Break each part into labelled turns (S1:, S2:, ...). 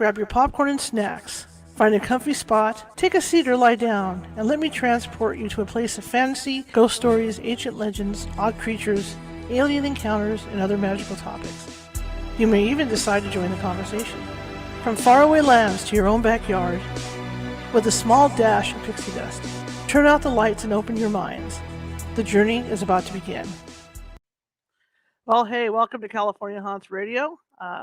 S1: grab your popcorn and snacks, find a comfy spot, take a seat or lie down, and let me transport you to a place of fantasy, ghost stories, ancient legends, odd creatures, alien encounters, and other magical topics. You may even decide to join the conversation. From faraway lands to your own backyard, with a small dash of pixie dust, turn out the lights and open your minds. The journey is about to begin. Well, hey, welcome to California Haunts Radio.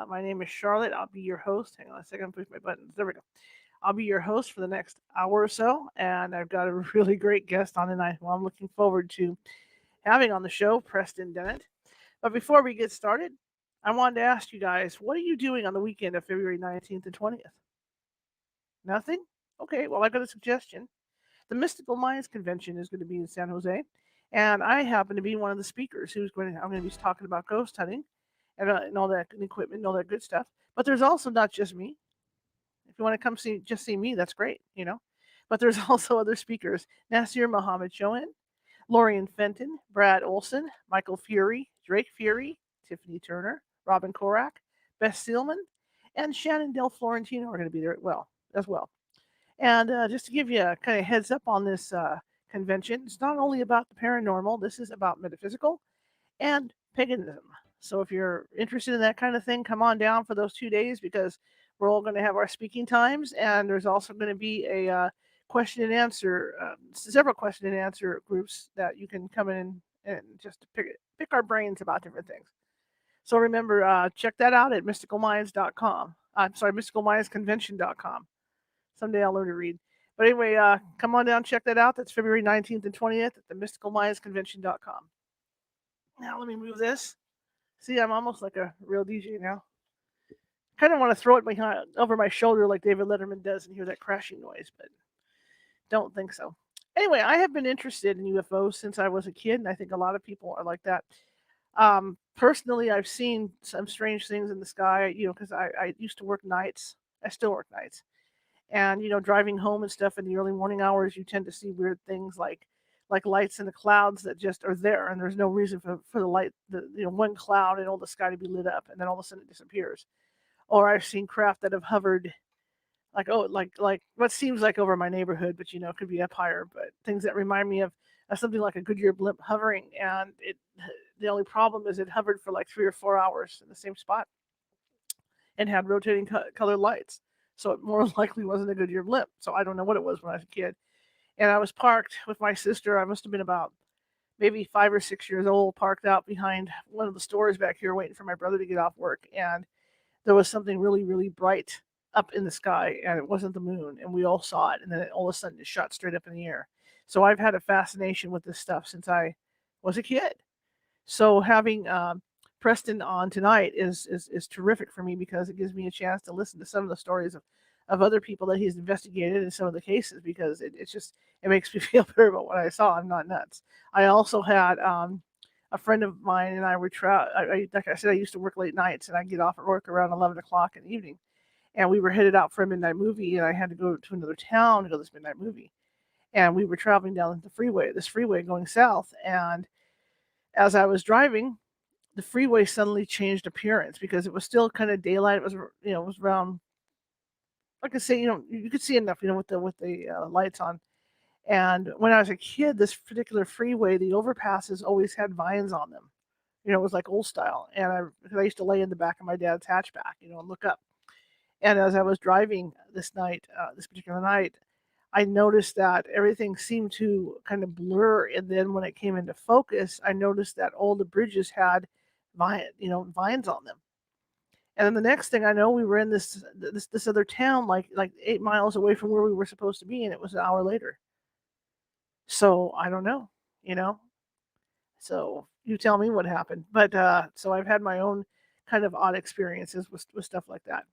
S1: My name is Charlotte. I'll be your host. Hang on a second, push my buttons. There we go. I'll be your host for the next hour or so, and I've got a really great guest on tonight who I'm looking forward to having on the show, Preston Dennett. But before we get started, I wanted to ask you guys, what are you doing on the weekend of February 19th and 20th? Nothing? Okay, well, I got a suggestion. The Mystical Minds Convention is going to be in San Jose, and I happen to be one of the speakers I'm going to be talking about ghost hunting and all that equipment and all that good stuff. But there's also not just me. If you want to come see me, that's great, But there's also other speakers: Nasir Muhammad Shohan, Lorian Fenton, Brad Olson, Michael Fury, Drake Fury, Tiffany Turner, Robin Korak, Beth Seelman, and Shannon Del Florentino are going to be there as well. And just to give you a kind of heads up on this convention, it's not only about the paranormal. This is about metaphysical and paganism. So if you're interested in that kind of thing, come on down for those 2 days, because we're all going to have our speaking times, and there's also going to be a question and answer, several question and answer groups that you can come in and just pick our brains about different things. So remember, check that out at mysticalminds.com. I'm sorry, mysticalmindsconvention.com. Someday I'll learn to read. But anyway, come on down, check that out. That's February 19th and 20th at the mysticalmindsconvention.com. Now let me move this. See, I'm almost like a real DJ now. Kind of want to throw it over my shoulder like David Letterman does and hear that crashing noise, but don't think so. Anyway, I have been interested in UFOs since I was a kid, and I think a lot of people are like that. Personally, I've seen some strange things in the sky, because I used to work nights. I still work nights. And, driving home and stuff in the early morning hours, you tend to see weird things like lights in the clouds that just are there, and there's no reason for the light, one cloud and all the sky to be lit up, and then all of a sudden it disappears. Or I've seen craft that have hovered like what seems like over my neighborhood, but it could be up higher, but things that remind me of something like a Goodyear blimp hovering, and the only problem is it hovered for like 3 or 4 hours in the same spot and had rotating colored lights. So it more likely wasn't a Goodyear blimp. So I don't know what it was when I was a kid. And I was parked with my sister. I must have been about maybe 5 or 6 years old, parked out behind one of the stores back here waiting for my brother to get off work. And there was something really, really bright up in the sky, and it wasn't the moon. And we all saw it. And then all of a sudden it shot straight up in the air. So I've had a fascination with this stuff since I was a kid. So having Preston on tonight is terrific for me, because it gives me a chance to listen to some of the stories of other people that he's investigated in some of the cases, because it makes me feel better about what I saw. I'm not nuts. I also had a friend of mine and I were like I said, I used to work late nights, and I get off at work around 11 o'clock in the evening, and we were headed out for a midnight movie, and I had to go to another town to go to this midnight movie, and we were traveling down this freeway going south, and as I was driving, the freeway suddenly changed appearance, because it was still kind of daylight. It was, it was around, like I say, you could see enough, with the lights on. And when I was a kid, this particular freeway, the overpasses always had vines on them. It was like old style. And I used to lay in the back of my dad's hatchback, and look up. And as I was driving this particular night, I noticed that everything seemed to kind of blur. And then when it came into focus, I noticed that all the bridges had vines on them. And then the next thing I know, we were in this other town, like 8 miles away from where we were supposed to be, and it was an hour later. So I don't know, So you tell me what happened. But so I've had my own kind of odd experiences with stuff like that.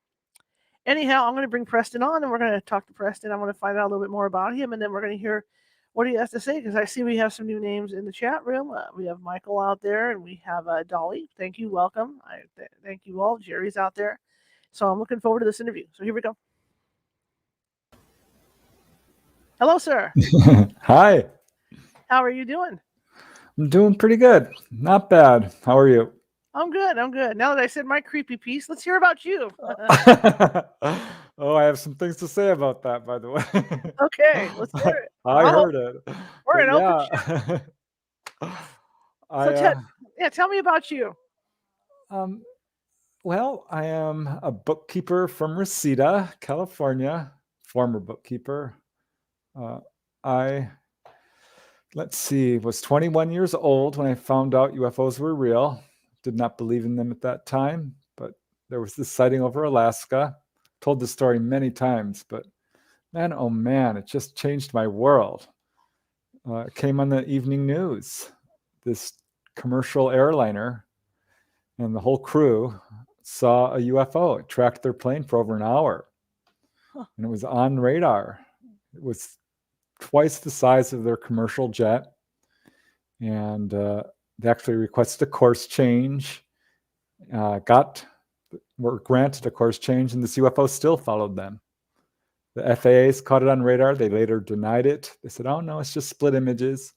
S1: Anyhow, I'm going to bring Preston on, and we're going to talk to Preston. I want to find out a little bit more about him, and then we're going to hear what he has to say, because I see we have some new names in the chat room. We have Michael out there, and we have Dolly. Thank you. Welcome. Thank you all. Jerry's out there. So I'm looking forward to this interview. So here we go. Hello, sir.
S2: Hi.
S1: How are you doing?
S2: I'm doing pretty good. Not bad. How are you?
S1: I'm good. I'm good. Now that I said my creepy piece, let's hear about you.
S2: Oh, I have some things to say about that, by the way.
S1: Okay, let's hear it.
S2: I heard it,
S1: We're
S2: but
S1: an open show.
S2: yeah,
S1: So,
S2: I
S1: tell me about you.
S2: um, well, I am a bookkeeper from Reseda, California, former bookkeeper. Uh, I let's see, was 21 years old when I found out UFOs were real. Did not believe in them at that time, but there was this sighting over Alaska. Told the story many times, but man, oh man, it just changed my world. It came on the evening news. This commercial airliner and the whole crew saw a UFO. It tracked their plane for over an hour, and it was on radar. It was twice the size of their commercial jet, and they actually requested a course change. Were granted a course change, and this UFO still followed them. The FAA's caught it on radar. They later denied it. They said, "Oh no, it's just split images."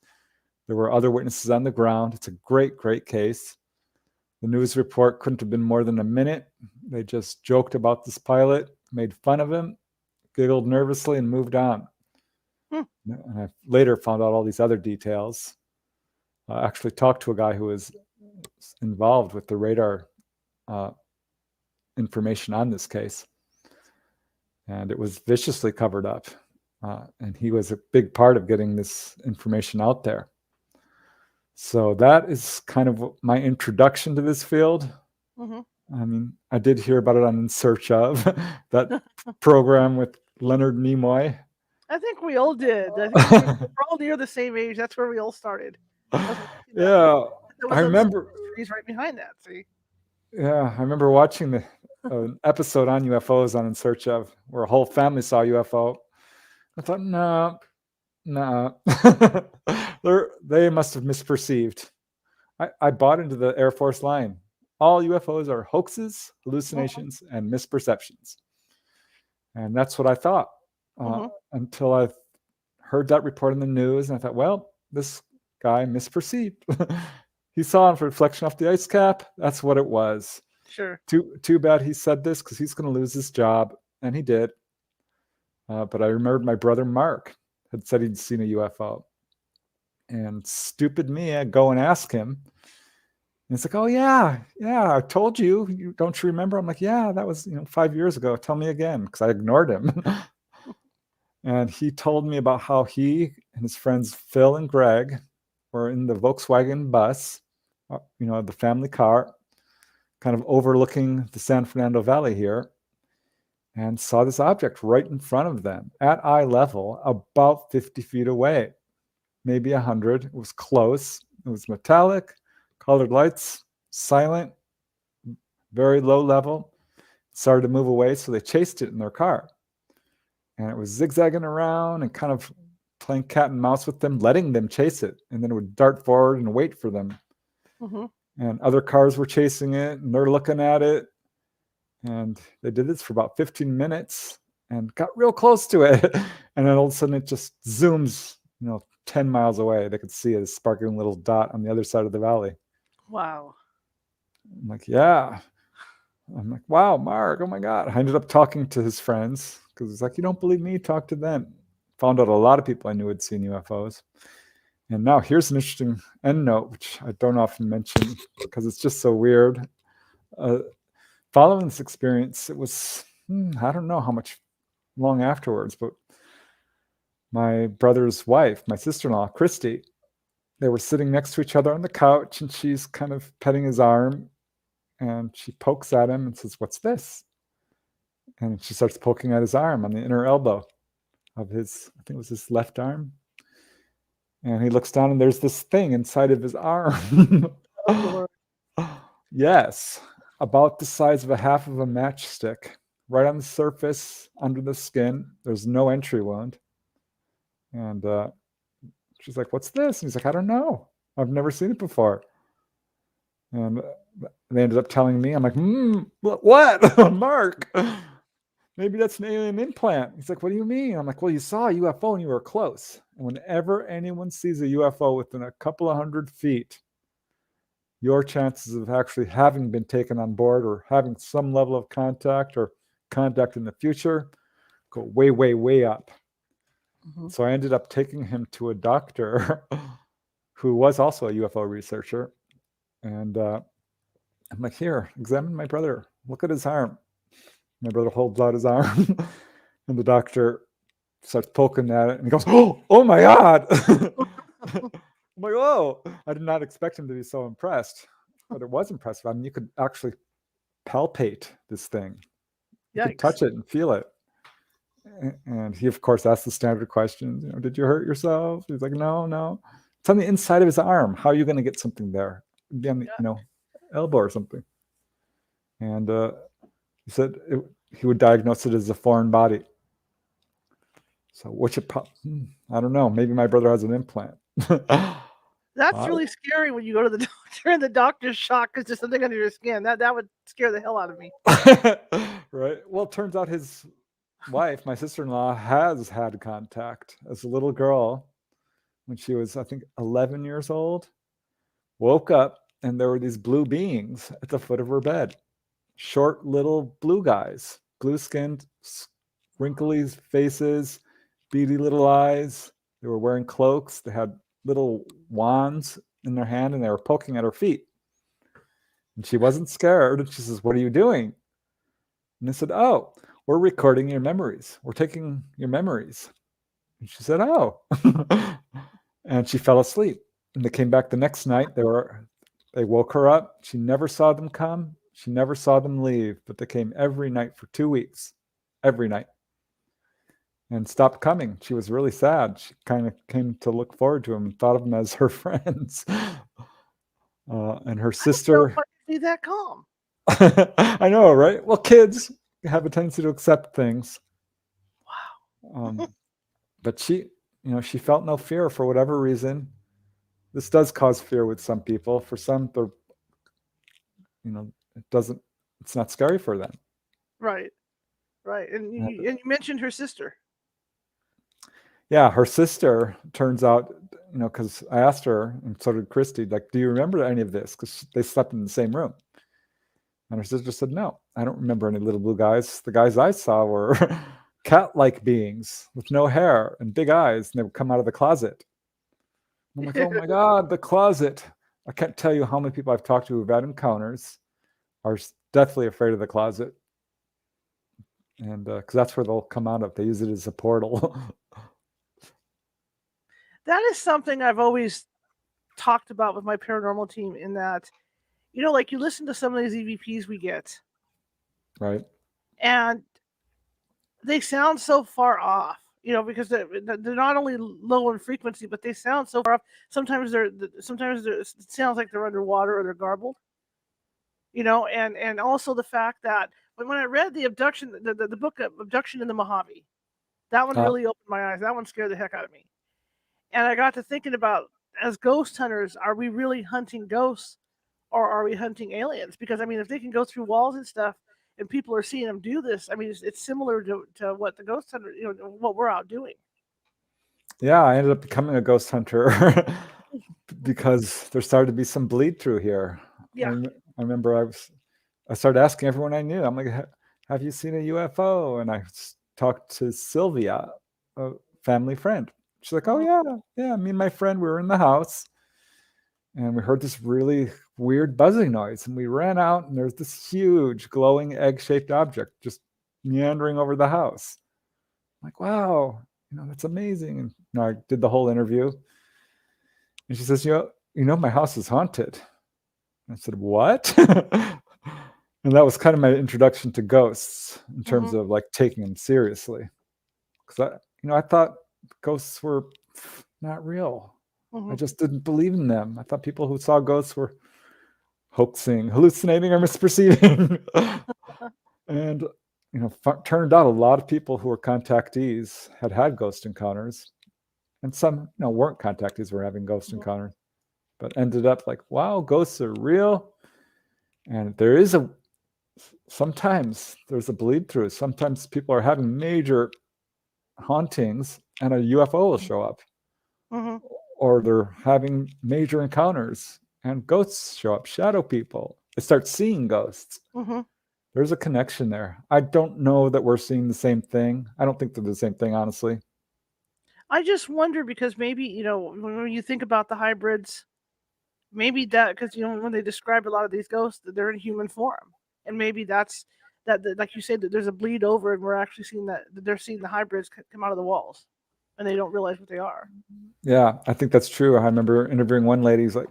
S2: There were other witnesses on the ground. It's a great, great case. The news report couldn't have been more than a minute. They just joked about this pilot, made fun of him, giggled nervously, and moved on. And I later found out all these other details. I actually talked to a guy who was involved with the radar information on this case. And it was viciously covered up. And he was a big part of getting this information out there. So that is kind of my introduction to this field. Mm-hmm. I mean, I did hear about it on In Search Of, that program with Leonard Nimoy.
S1: I think we all did. I think we're all near the same age. That's where we all started.
S2: Yeah, I remember.
S1: He's right behind that. See.
S2: Yeah, I remember watching an episode on UFOs on In Search Of, where a whole family saw a UFO. I thought, no. They must have misperceived. I bought into the Air Force line. All UFOs are hoaxes, hallucinations, and misperceptions. And that's what I thought until I heard that report in the news. And I thought, well, this guy misperceived. He saw a reflection off the ice cap. That's what it was.
S1: Sure.
S2: Too bad he said this, because he's going to lose his job. And he did. But I remembered my brother Mark had said he'd seen a UFO. And stupid me, I'd go and ask him. And it's like, oh, yeah, I told you. Don't you remember? I'm like, yeah, that was 5 years ago. Tell me again, because I ignored him. And he told me about how he and his friends Phil and Greg were in the Volkswagen bus, the family car, kind of overlooking the San Fernando Valley here, and saw this object right in front of them at eye level, about 50 feet away, maybe 100. It was close. It was metallic, colored lights, silent, very low level. It started to move away, so they chased it in their car. And it was zigzagging around and kind of playing cat and mouse with them, letting them chase it. And then it would dart forward and wait for them. Mm-hmm. And other cars were chasing it, and they're looking at it. And they did this for about 15 minutes and got real close to it. And then all of a sudden it just zooms, 10 miles away. They could see a sparkling little dot on the other side of the valley.
S1: Wow.
S2: I'm like, yeah. I'm like, wow, Mark, oh my God. I ended up talking to his friends, because it's like, you don't believe me? Talk to them. Found out a lot of people I knew had seen UFOs. And now here's an interesting end note, which I don't often mention because it's just so weird. Following this experience, it was, I don't know how much long afterwards, but my brother's wife, my sister-in-law, Christy, they were sitting next to each other on the couch, and she's kind of petting his arm, and she pokes at him and says, "What's this?" And she starts poking at his arm on the inner elbow of his, I think it was his left arm. And he looks down, and there's this thing inside of his arm. Yes, about the size of a half of a matchstick, right on the surface, under the skin. There's no entry wound. And she's like, "What's this?" And he's like, "I don't know. I've never seen it before." And they ended up telling me. I'm like, what? Mark, maybe that's an alien implant. He's like, "What do you mean?" I'm like, "Well, you saw a UFO and you were close. And whenever anyone sees a UFO within a couple of 100 feet, your chances of actually having been taken on board or having some level of contact or contact in the future go way, way, way up.
S1: Mm-hmm.
S2: So I ended up taking him to a doctor who was also a UFO researcher. And I'm like, here, examine my brother. Look at his arm. My brother holds out his arm, and the doctor starts poking at it, and he goes, oh my God. I'm like, whoa. I did not expect him to be so impressed, but it was impressive. I mean, you could actually palpate this thing. You could touch it and feel it. And he, of course, asked the standard questions. Did you hurt yourself? He's like, no. It's on the inside of his arm. How are you going to get something there? It'd be on the, elbow or something. And he said he would diagnose it as a foreign body. So I don't know. Maybe my brother has an implant.
S1: That's really scary when you go to the doctor and the doctor's shocked because there's something under your skin. That would scare the hell out of me.
S2: Right. Well, it turns out his wife, my sister-in-law, has had contact as a little girl when she was, I think, 11 years old. Woke up and there were these blue beings at the foot of her bed. Short little blue guys, blue-skinned, wrinkly faces, beady little eyes. They were wearing cloaks. They had little wands in their hand and they were poking at her feet. And she wasn't scared. And she says, "What are you doing?" And they said, "Oh, we're recording your memories. We're taking your memories." And she said, "Oh." And she fell asleep. And they came back the next night. They woke her up. She never saw them come. She never saw them leave, but they came every night for 2 weeks, every night, and stopped coming. She was really sad. She kind of came to look forward to them and thought of them as her friends. And her sister.
S1: I be that calm.
S2: I know, right? Well, kids have a tendency to accept things.
S1: Wow.
S2: But she felt no fear for whatever reason. This does cause fear with some people. For some, it's not scary for them.
S1: Right. And you mentioned her sister.
S2: Yeah, her sister, turns out, because I asked her, and so did Christy, like, do you remember any of this? Because they slept in the same room. And her sister said, no, I don't remember any little blue guys. The guys I saw were cat-like beings with no hair and big eyes, and they would come out of the closet. I'm like, oh my God, the closet. I can't tell you how many people I've talked to who've had encounters are deathly afraid of the closet. And because that's where they'll come out of. They use it as a portal.
S1: That is something I've always talked about with my paranormal team, in that, like, you listen to some of these EVPs we get.
S2: Right.
S1: And they sound so far off, because they're not only low in frequency, but they sound so far off. Sometimes it sounds like they're underwater or they're garbled. And also the fact that when I read the abduction, the book of Abduction in the Mojave, that one really opened my eyes. That one scared the heck out of me. And I got to thinking about, as ghost hunters, are we really hunting ghosts or are we hunting aliens? Because, I mean, if they can go through walls and stuff and people are seeing them do this, I mean, it's similar to what the ghost hunter, what we're out doing.
S2: Yeah, I ended up becoming a ghost hunter because there started to be some bleed through here.
S1: Yeah.
S2: I remember I started asking everyone I knew. I'm like, have you seen a UFO? And I talked to Sylvia, a family friend. She's like, oh yeah. Me and my friend, we were in the house and we heard this really weird buzzing noise. And we ran out and there's this huge glowing egg-shaped object just meandering over the house. I'm like, wow, that's amazing. And I did the whole interview. And she says, my house is haunted. I said, what? And that was kind of my introduction to ghosts in terms of like taking them seriously. Because I thought ghosts were not real. I just didn't believe in them. I thought people who saw ghosts were hoaxing, hallucinating, or misperceiving. And turned out a lot of people who were contactees had ghost encounters, and some weren't contactees, were having ghost encounters, but ended up like, wow, ghosts are real. And sometimes there's a bleed through. Sometimes people are having major hauntings and a UFO will show up, or they're having major encounters and ghosts show up, shadow people. They start seeing ghosts.
S1: Mm-hmm.
S2: There's a connection there. I don't know that we're seeing the same thing. I don't think they're the same thing, honestly.
S1: I just wonder because maybe, you know, when you think about the hybrids, maybe that, because, you know, when they describe a lot of these ghosts, that they're in human form. And maybe that's, like you said, that there's a bleed over and we're actually seeing that they're seeing the hybrids come out of the walls and they don't realize what they are.
S2: Yeah, I think that's true. I remember interviewing one lady who's like,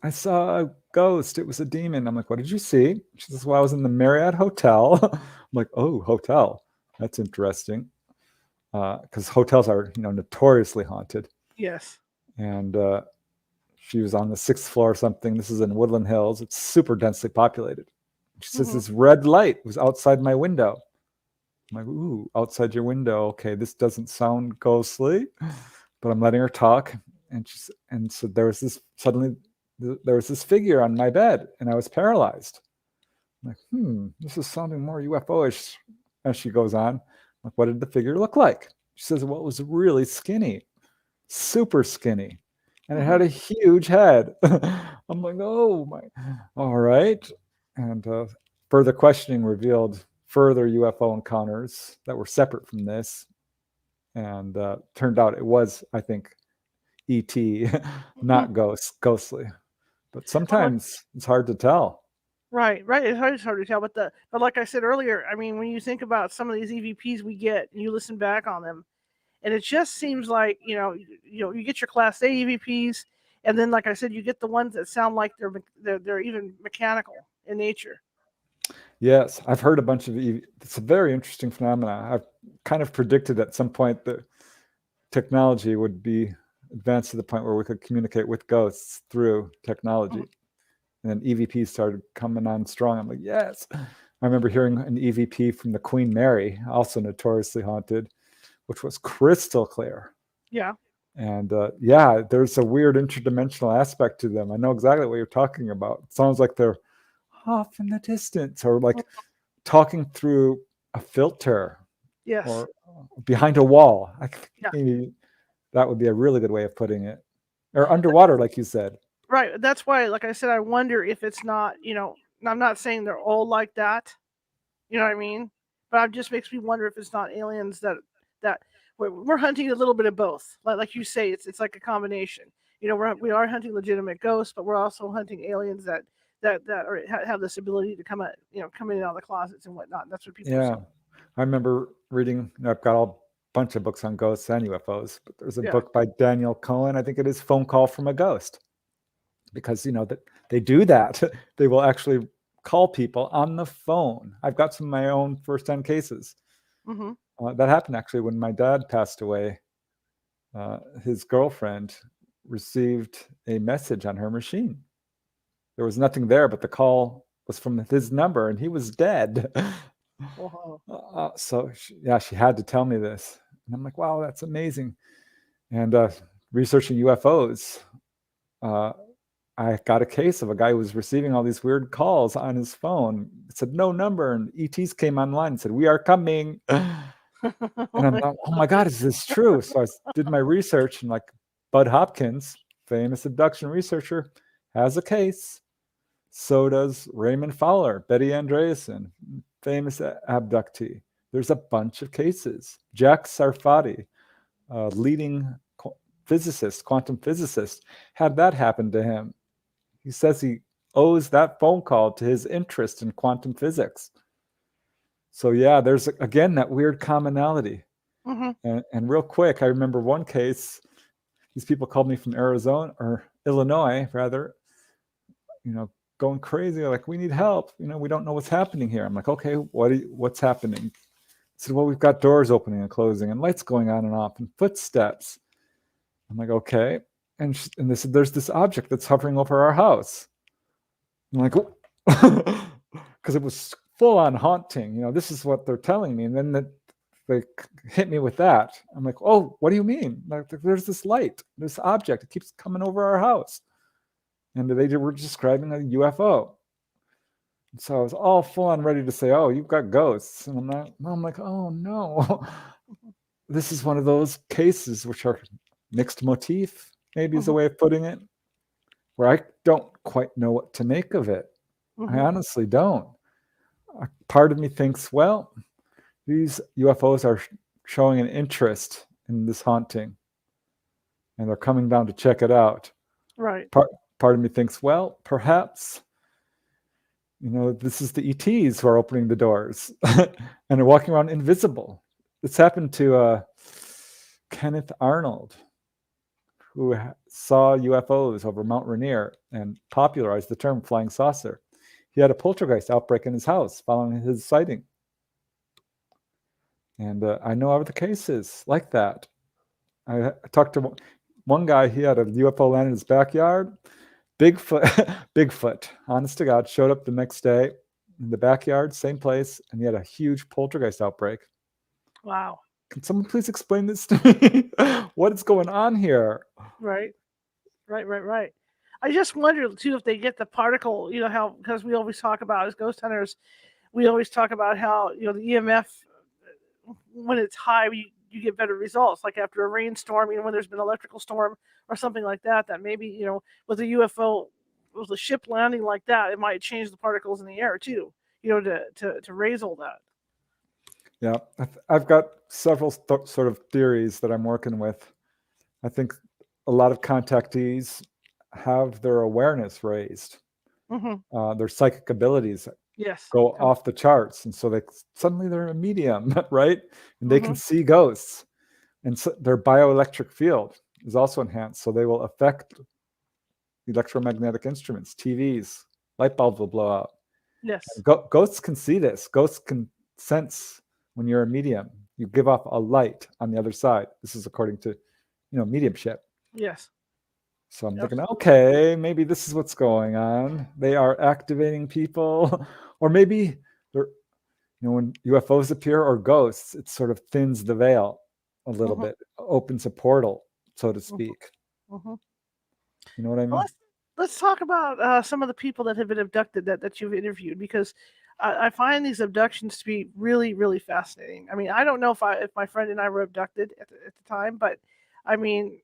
S2: I saw a ghost. It was a demon. I'm like, what did you see? She says, well, I was in the Marriott Hotel. I'm like, oh, hotel. That's interesting. Because hotels are, you know, notoriously haunted.
S1: Yes.
S2: And she was on the 6th floor or something. This is in Woodland Hills. It's super densely populated. She says, this red light was outside my window. I'm like, ooh, outside your window. Okay, this doesn't sound ghostly, but I'm letting her talk. And so there was this figure on my bed, and I was paralyzed. I'm like, this is sounding more UFO-ish as she goes on. I'm like, what did the figure look like? She says, well, it was really skinny, super skinny, and it had a huge head. I'm like, oh my, all right. And further questioning revealed further UFO encounters that were separate from this. And turned out it was, I think, ET, not ghostly. But sometimes it's hard to tell.
S1: Right. It's hard to tell. But like I said earlier, I mean, when you think about some of these EVPs we get, and you listen back on them, and it just seems like, you get your Class A EVPs, and then, like I said, you get the ones that sound like they're even mechanical in nature.
S2: Yes, I've heard a bunch of it's a very interesting phenomenon. I've kind of predicted at some point that technology would be advanced to the point where we could communicate with ghosts through technology. And then EVPs started coming on strong. I'm like, yes. I remember hearing an EVP from the Queen Mary, also notoriously haunted, which was crystal clear.
S1: Yeah.
S2: And yeah, there's a weird interdimensional aspect to them. I know exactly what you're talking about. It sounds like they're off in the distance, or like talking through a filter.
S1: Yes.
S2: Or behind a wall. I think maybe that would be a really good way of putting it. Or underwater, like you said.
S1: Right. That's why, like I said, I wonder if it's not, I'm not saying they're all like that. You know what I mean? But it just makes me wonder if it's not aliens that we're hunting a little bit of both. Like you say, it's like a combination. We are hunting legitimate ghosts, but we're also hunting aliens that have this ability to come in and out of the closets and whatnot. That's what people say.
S2: I remember reading, I've got a bunch of books on ghosts and UFOs, but there's a book by Daniel Cohen, I think it is, Phone Call from a Ghost. Because, that they do that. They will actually call people on the phone. I've got some of my own first-hand cases. That happened actually when my dad passed away. His girlfriend received a message on her machine. There was nothing there, but the call was from his number, and he was dead. So she had to tell me this, and I'm like, wow, that's amazing. And researching UFOs, I got a case of a guy who was receiving all these weird calls on his phone. It said no number, and ETs came online and said, we are coming. And I'm like, oh my God, is this true? So I did my research, and like Bud Hopkins, famous abduction researcher, has a case. So does Raymond Fowler, Betty Andreasen, famous abductee. There's a bunch of cases. Jack Sarfati, leading physicist, quantum physicist, had that happen to him. He says he owes that phone call to his interest in quantum physics. So yeah, there's again that weird commonality. And real quick, I remember one case. These people called me from Illinois, rather. Going crazy, like, we need help. We don't know what's happening here. I'm like, okay, what's happening? He said, well, we've got doors opening and closing and lights going on and off and footsteps. I'm like, okay. And they said, there's this object that's hovering over our house. I'm like, because it was full on haunting. This is what they're telling me. And then they hit me with that. I'm like, oh, what do you mean? Like, there's this light, this object. It keeps coming over our house. And they were describing a UFO. So I was all full on ready to say, oh, you've got ghosts. And I'm like, oh no. This is one of those cases which are mixed motif, maybe is a way of putting it, where I don't quite know what to make of it. I honestly don't. Part of me thinks, well, these UFOs are showing an interest in this haunting, and they're coming down to check it out.
S1: Right.
S2: Part of me thinks, well, perhaps, this is the ETs who are opening the doors and are walking around invisible. This happened to Kenneth Arnold, who saw UFOs over Mount Rainier and popularized the term flying saucer. He had a poltergeist outbreak in his house following his sighting. And I know other cases like that. I talked to one guy, he had a UFO land in his backyard. Bigfoot, honest to God, showed up the next day in the backyard, same place, and he had a huge poltergeist outbreak.
S1: Wow.
S2: Can someone please explain this to me? What is going on here?
S1: Right. I just wonder too if they get the particle, how, because we always talk about, as ghost hunters, we always talk about how, the EMF, when it's high, you get better results. Like after a rainstorm, when there's been an electrical storm or something like that, that maybe, with a UFO, with a ship landing like that, it might change the particles in the air too, to raise all that.
S2: Yeah, I've got several sort of theories that I'm working with. I think a lot of contactees have their awareness raised. Their psychic abilities go off the charts, and so suddenly they're a medium, right? And they can see ghosts, and so their bioelectric field is also enhanced, so they will affect electromagnetic instruments, TVs, light bulbs will blow out.
S1: Yes.
S2: Ghosts can see this. Ghosts can sense when you're a medium. You give off a light on the other side. This is according to, mediumship.
S1: Yes.
S2: So I'm thinking, okay, maybe this is what's going on. They are activating people, or maybe they're, when UFOs appear or ghosts, it sort of thins the veil a little bit, opens a portal, so to speak. You know what I mean?
S1: Well, let's talk about some of the people that have been abducted that you've interviewed, because I find these abductions to be really, really fascinating. I mean, I don't know if my friend and I were abducted at the time, but I mean,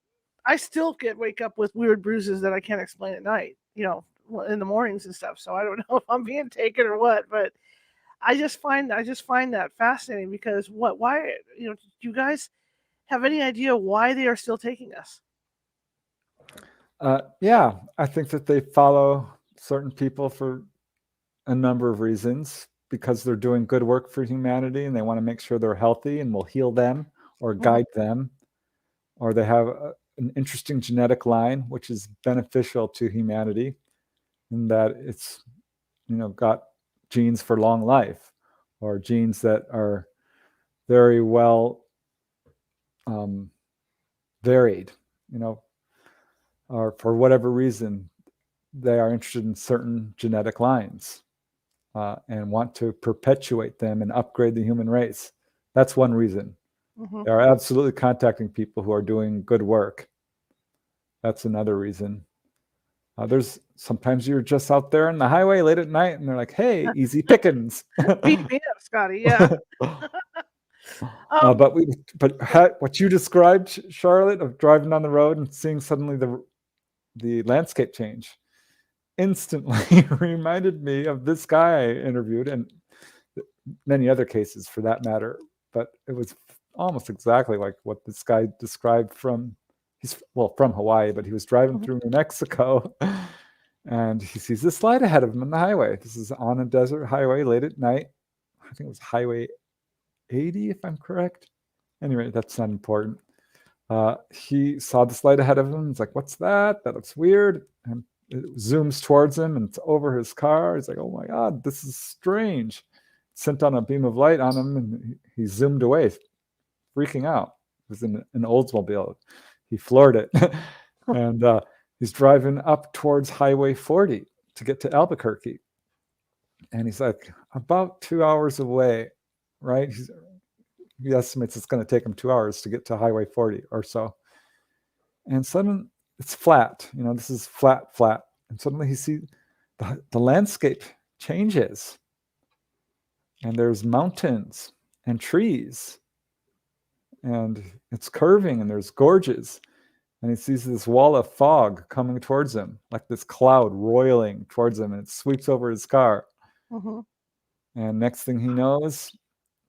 S1: I still wake up with weird bruises that I can't explain at night, in the mornings and stuff. So I don't know if I'm being taken or what, but I just find that fascinating, because why, do you guys have any idea why they are still taking us?
S2: Yeah, I think that they follow certain people for a number of reasons, because they're doing good work for humanity and they want to make sure they're healthy and will heal them or guide them, or they have an interesting genetic line which is beneficial to humanity, in that it's got genes for long life, or genes that are very well varied, or for whatever reason they are interested in certain genetic lines and want to perpetuate them and upgrade the human race. That's one reason. They are absolutely contacting people who are doing good work. That's another reason. There's sometimes you're just out there on the highway late at night and they're like, hey, easy pickings.
S1: Beat me up, Scotty. Yeah.
S2: But what you described, Charlotte, of driving down the road and seeing suddenly the landscape change, instantly reminded me of this guy I interviewed, and many other cases for that matter. But it was almost exactly like what this guy described from Hawaii, but he was driving through New Mexico and he sees this light ahead of him on the highway. This is on a desert highway late at night. I think it was Highway 80, if I'm correct. Anyway, that's not important. He saw this light ahead of him. He's like, what's that? That looks weird. And it zooms towards him and it's over his car. He's like, oh my God, this is strange. Sent on a beam of light on him and he zoomed away, freaking out. It was in an Oldsmobile. He floored it. And he's driving up towards Highway 40 to get to Albuquerque. And he's like, about 2 hours away, right? He estimates it's going to take him 2 hours to get to Highway 40 or so. And suddenly it's flat. This is flat. And suddenly he sees the landscape changes. And there's mountains and trees. And it's curving and there's gorges. and he sees this wall of fog coming towards him, like this cloud roiling towards him, and it sweeps over his car.
S1: Mm-hmm.
S2: And next thing he knows,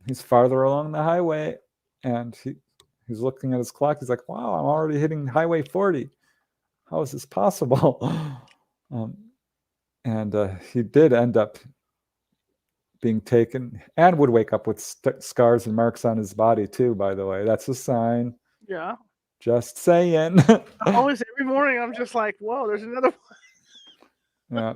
S2: he's farther along the highway, and he's looking at his clock. He's like, wow, I'm already hitting Highway 40. How is this possible? And he did end up being taken, and would wake up with scars and marks on his body too, by the way. That's a sign.
S1: Yeah.
S2: Just saying.
S1: Always every morning I'm just like, whoa, there's another one.
S2: Yeah.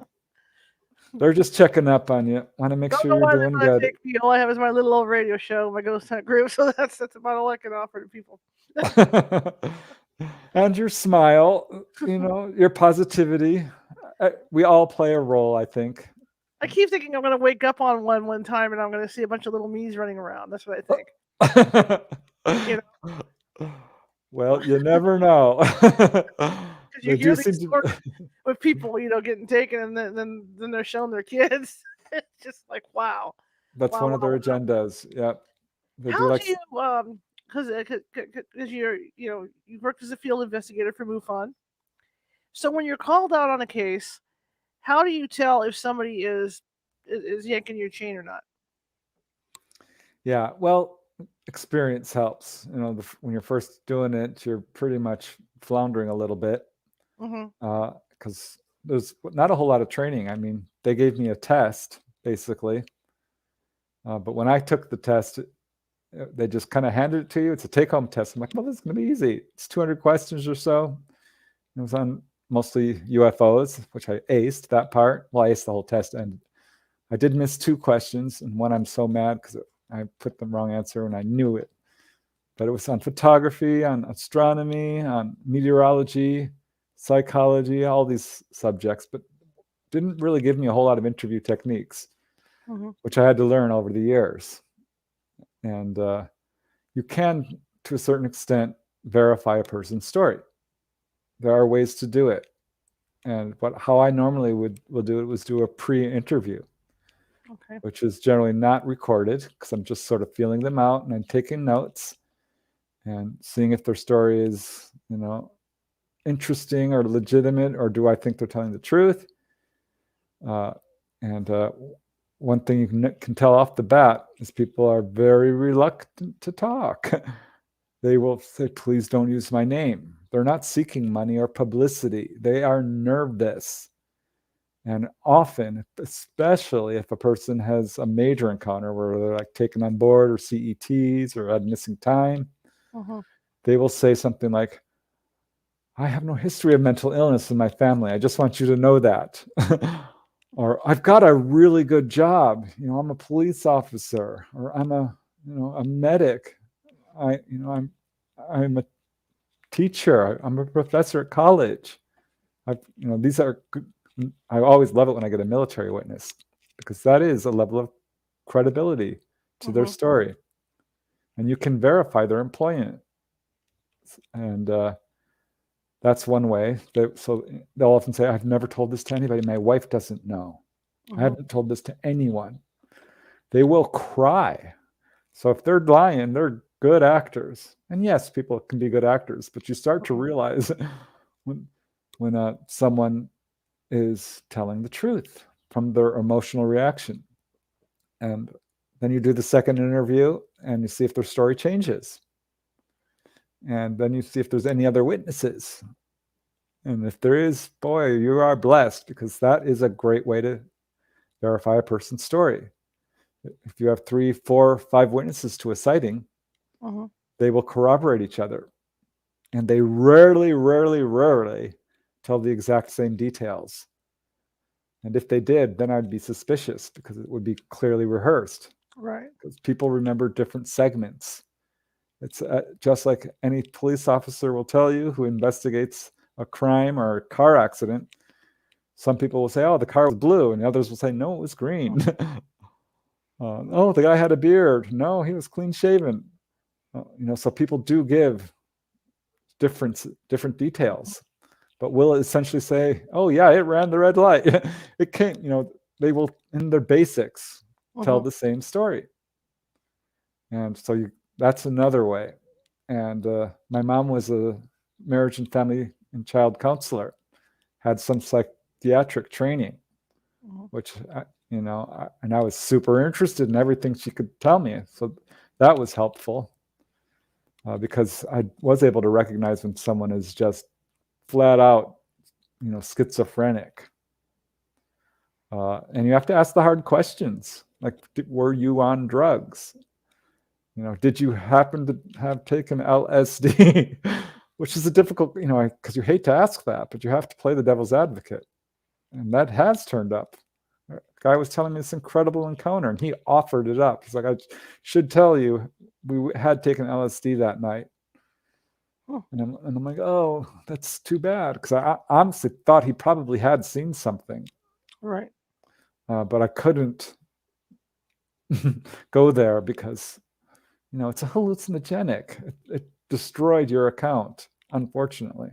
S2: They're just checking up on you. Want to make sure you're doing good.
S1: Take me. All I have is my little old radio show, my ghost hunt group. So that's about all I can offer to people.
S2: And your smile, your positivity. We all play a role, I think.
S1: I keep thinking I'm going to wake up on one time and I'm going to see a bunch of little me's running around. That's what I think.
S2: Well, you never know.
S1: Because you hear these stories with people, getting taken, and then they're showing their kids. It's just like, wow.
S2: That's one of their agendas. Yeah.
S1: How do you, because you've worked as a field investigator for MUFON. So when you're called out on a case, how do you tell if somebody is yanking your chain or not?
S2: Yeah, well, experience helps. When you're first doing it, you're pretty much floundering a little bit, because there's not a whole lot of training. I mean, they gave me a test basically, but when I took the test, they just kind of handed it to you. It's a take-home test. I'm like, well, this is going to be easy. It's 200 questions or so. It was on mostly UFOs, which I aced that part. Well, I aced the whole test, and I did miss 2 questions, and one I'm so mad because I put the wrong answer and I knew it. But it was on photography, on astronomy, on meteorology, psychology, all these subjects, but didn't really give me a whole lot of interview techniques, which I had to learn over the years. And you can, to a certain extent, verify a person's story. There are ways to do it. And how I normally will do it was do a pre-interview, which is generally not recorded, because I'm just sort of feeling them out and I'm taking notes and seeing if their story is, interesting or legitimate, or do I think they're telling the truth? And one thing you can tell off the bat is people are very reluctant to talk. They will say, please don't use my name. They're not seeking money or publicity. They are nervous. And often, especially if a person has a major encounter where they're like taken on board or CETs or had missing time, they will say something like, I have no history of mental illness in my family. I just want you to know that. Or I've got a really good job. I'm a police officer, or I'm a medic. I'm a teacher. I'm a professor at college. These are good. I always love it when I get a military witness, because that is a level of credibility to their story, and you can verify their employment. And that's one way. So they'll often say, I've never told this to anybody. My wife doesn't know. I haven't told this to anyone. They will cry. So if they're lying, they're good actors. And yes, people can be good actors, but you start to realize when someone is telling the truth from their emotional reaction. And then you do the second interview and you see if their story changes. And then you see if there's any other witnesses. And if there is, boy, you are blessed, because that is a great way to verify a person's story. If you have 3, 4, 5 witnesses to a sighting, they will corroborate each other. And they rarely tell the exact same details. And if they did, then I'd be suspicious, because it would be clearly rehearsed.
S1: Right.
S2: Because people remember different segments. It's just like any police officer will tell you who investigates a crime or a car accident. Some people will say, oh, the car was blue, and the others will say, no, it was green. Oh, the guy had a beard. No, he was clean shaven. So people do give different details, but will essentially say, oh yeah, it ran the red light. It can't, they will, in their basics, tell the same story. And so that's another way. And my mom was a marriage and family and child counselor, had some psychiatric training, which, and I was super interested in everything she could tell me. So that was helpful because I was able to recognize when someone is just flat out, schizophrenic. And you have to ask the hard questions, like, were you on drugs? Did you happen to have taken LSD? Which is a difficult, because you hate to ask that, but you have to play the devil's advocate. And that has turned up. The guy was telling me this incredible encounter, and he offered it up. He's like, I should tell you, we had taken LSD that night. And I'm like, oh, that's too bad, because I honestly thought he probably had seen something.
S1: Right.
S2: But I couldn't go there because, it's a hallucinogenic. It destroyed your account, unfortunately.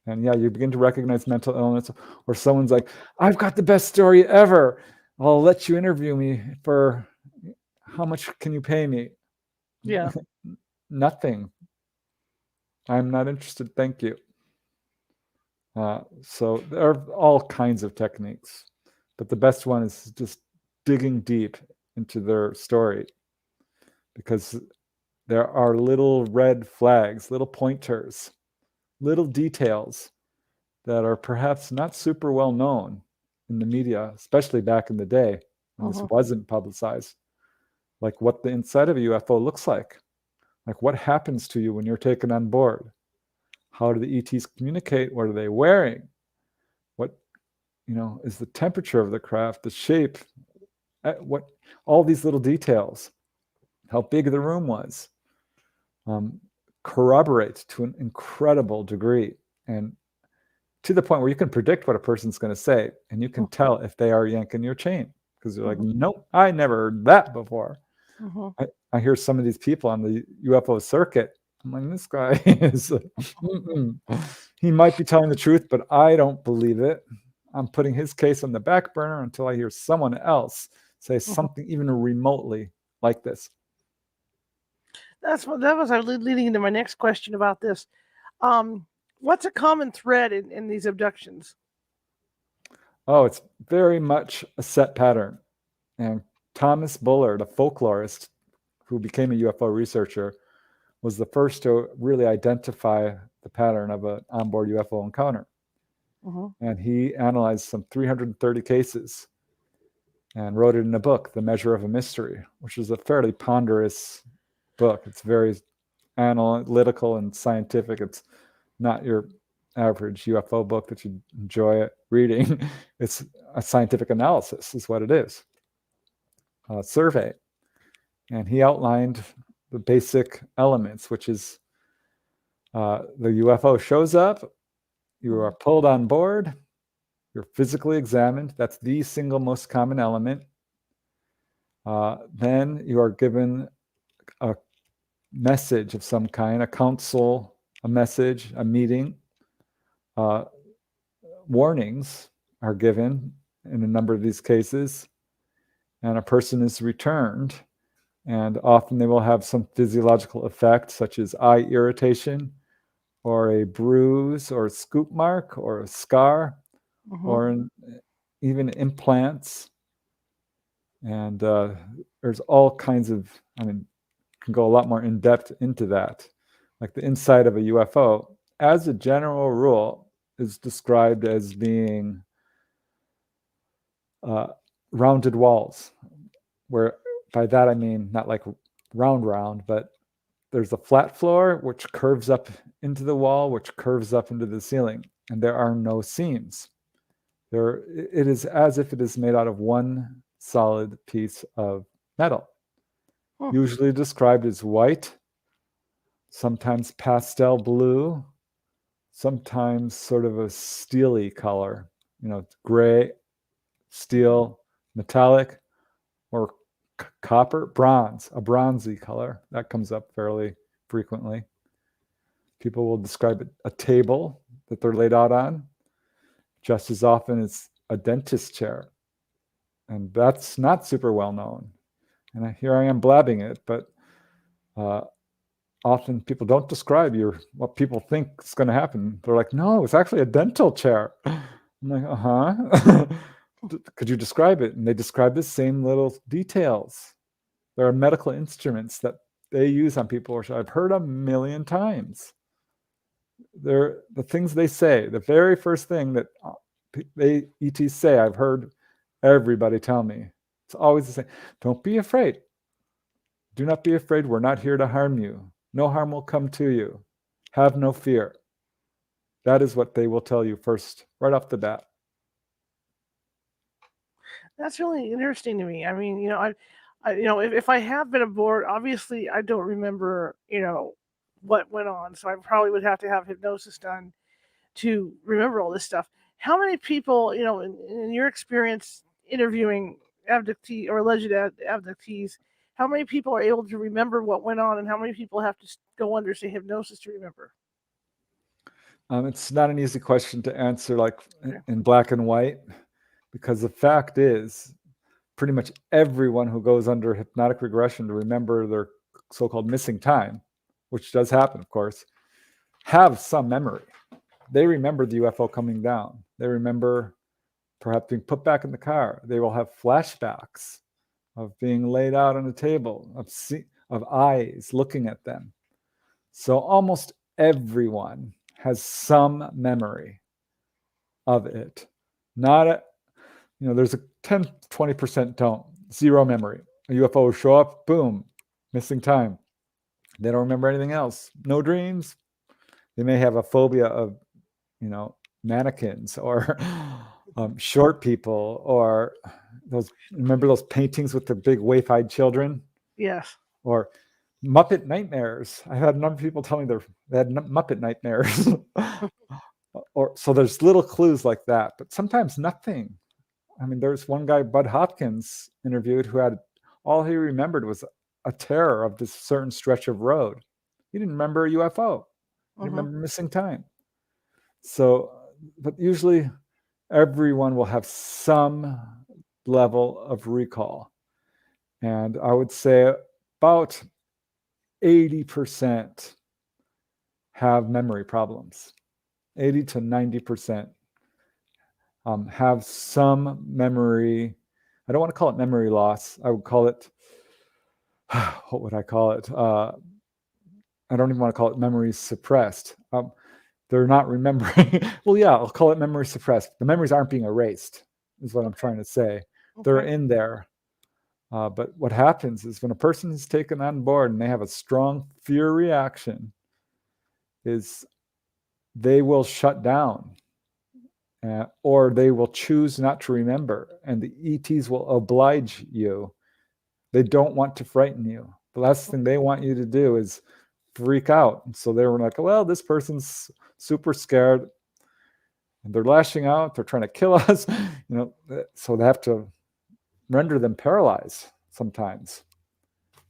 S2: And yeah, you begin to recognize mental illness, or someone's like, I've got the best story ever. I'll let you interview me for how much can you pay me?
S1: Yeah.
S2: Nothing. I'm not interested. Thank you. So there are all kinds of techniques, but the best one is just digging deep into their story, because there are little red flags, little pointers, little details that are perhaps not super well known in the media, especially back in the day when this wasn't publicized. Like what the inside of a UFO looks like what happens to you when you're taken on board. How do the ETs communicate? What are they wearing? What, is the temperature of the craft, the shape, what, all these little details, how big the room was, corroborate to an incredible degree, and to the point where you can predict what a person's going to say, and you can tell if they are yanking your chain, because you're like, nope, I never heard that before. I hear some of these people on the UFO circuit. I'm like, this guy is, he might be telling the truth, but I don't believe it. I'm putting his case on the back burner until I hear someone else say something even remotely like this.
S1: That was leading into my next question about this. What's a common thread in these abductions?
S2: Oh, it's very much a set pattern. And Thomas Bullard, a folklorist who became a UFO researcher, was the first to really identify the pattern of an onboard UFO encounter. And he analyzed some 330 cases and wrote it in a book, The Measure of a Mystery, which is a fairly ponderous book. It's very analytical and scientific. It's not your average UFO book that you enjoy reading. It's a scientific analysis is what it is. A survey. And he outlined the basic elements, which is the UFO shows up, you are pulled on board, you're physically examined. That's the single most common element. Then you are given a message of some kind, a counsel, a message, a meeting. Warnings are given in a number of these cases, and a person is returned. And often they will have some physiological effect, such as eye irritation, or a bruise, or a scoop mark, or a scar, or even implants. And there's all kinds of, can go a lot more in depth into that. Like the inside of a UFO, as a general rule, is described as being rounded walls, where by that I mean not like round, but there's a flat floor which curves up into the wall, which curves up into the ceiling, and there are no seams. It is as if it is made out of one solid piece of metal, usually described as white, sometimes pastel blue, sometimes sort of a steely color, gray, steel, metallic, or copper, bronze, a bronzy color. That comes up fairly frequently. People will describe it a table that they're laid out on just as often as a dentist chair. And that's not super well known. And here I am blabbing it, but often people don't describe what people think is going to happen. They're like, no, it's actually a dental chair. I'm like, uh-huh. Could you describe it? And they describe the same little details. There are medical instruments that they use on people, which I've heard 1,000,000 times. They're the things they say. The very first thing that ETs say, I've heard everybody tell me. It's always the same. Don't be afraid. Do not be afraid. We're not here to harm you. No harm will come to you. Have no fear. That is what they will tell you first, right off the bat.
S1: That's really interesting to me. I mean, if I have been aboard, obviously I don't remember, what went on. So I probably would have to have hypnosis done to remember all this stuff. How many people, in your experience interviewing abductee or alleged abductees, how many people are able to remember what went on, and how many people have to go under, say, hypnosis to remember?
S2: It's not an easy question to answer like
S1: Okay.
S2: in black and white, because the fact is pretty much everyone who goes under hypnotic regression to remember their so-called missing time, which does happen, of course, have some memory. They remember the UFO coming down. They remember perhaps being put back in the car. They will have flashbacks of being laid out on a table, of eyes looking at them. So almost everyone has some memory of it. Not there's a 10, 20% don't. Zero memory. A UFO will show up, boom, missing time. They don't remember anything else. No dreams. They may have a phobia of, mannequins or short people, or remember those paintings with the big waif-eyed children?
S1: Yes.
S2: Or Muppet nightmares. I had a number of people tell me they had Muppet nightmares. So there's little clues like that, but sometimes nothing. I mean, there's one guy, Bud Hopkins, interviewed, who had all he remembered was a terror of this certain stretch of road. He didn't remember a UFO. He remember missing time. So, but usually everyone will have some level of recall. And I would say about 80% have memory problems. 80 to 90% have some memory. I don't want to call it memory loss. I would call it, what would I call it? I don't even want to call it memory suppressed. They're not remembering. Well, yeah, I'll call it memory suppressed. The memories aren't being erased, is what I'm trying to say. Okay. They're in there. But what happens is when a person is taken on board and they have a strong fear reaction, is they will shut down. Or they will choose not to remember, and the ETs will oblige you. They don't want to frighten you. The last thing they want you to do is freak out. So they were like, well, this person's super scared and they're lashing out, they're trying to kill us, so they have to render them paralyzed sometimes.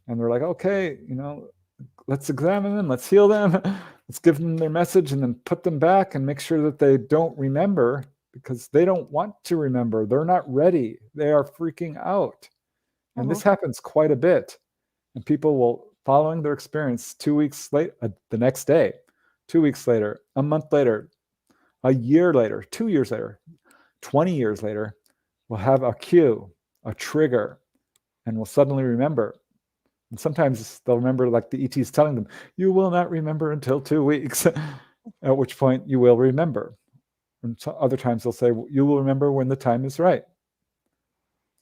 S2: And they're like, okay, let's examine them, let's heal them, let's give them their message, and then put them back and make sure that they don't remember, because they don't want to remember. They're not ready. They are freaking out. And this happens quite a bit. And people will, following their experience, 2 weeks later, the next day, 2 weeks later, a month later, a year later, 2 years later, 20 years later, will have a cue, a trigger, and will suddenly remember. And sometimes they'll remember, like the ET's telling them, you will not remember until 2 weeks, at which point you will remember. And other times they'll say, you will remember when the time is right.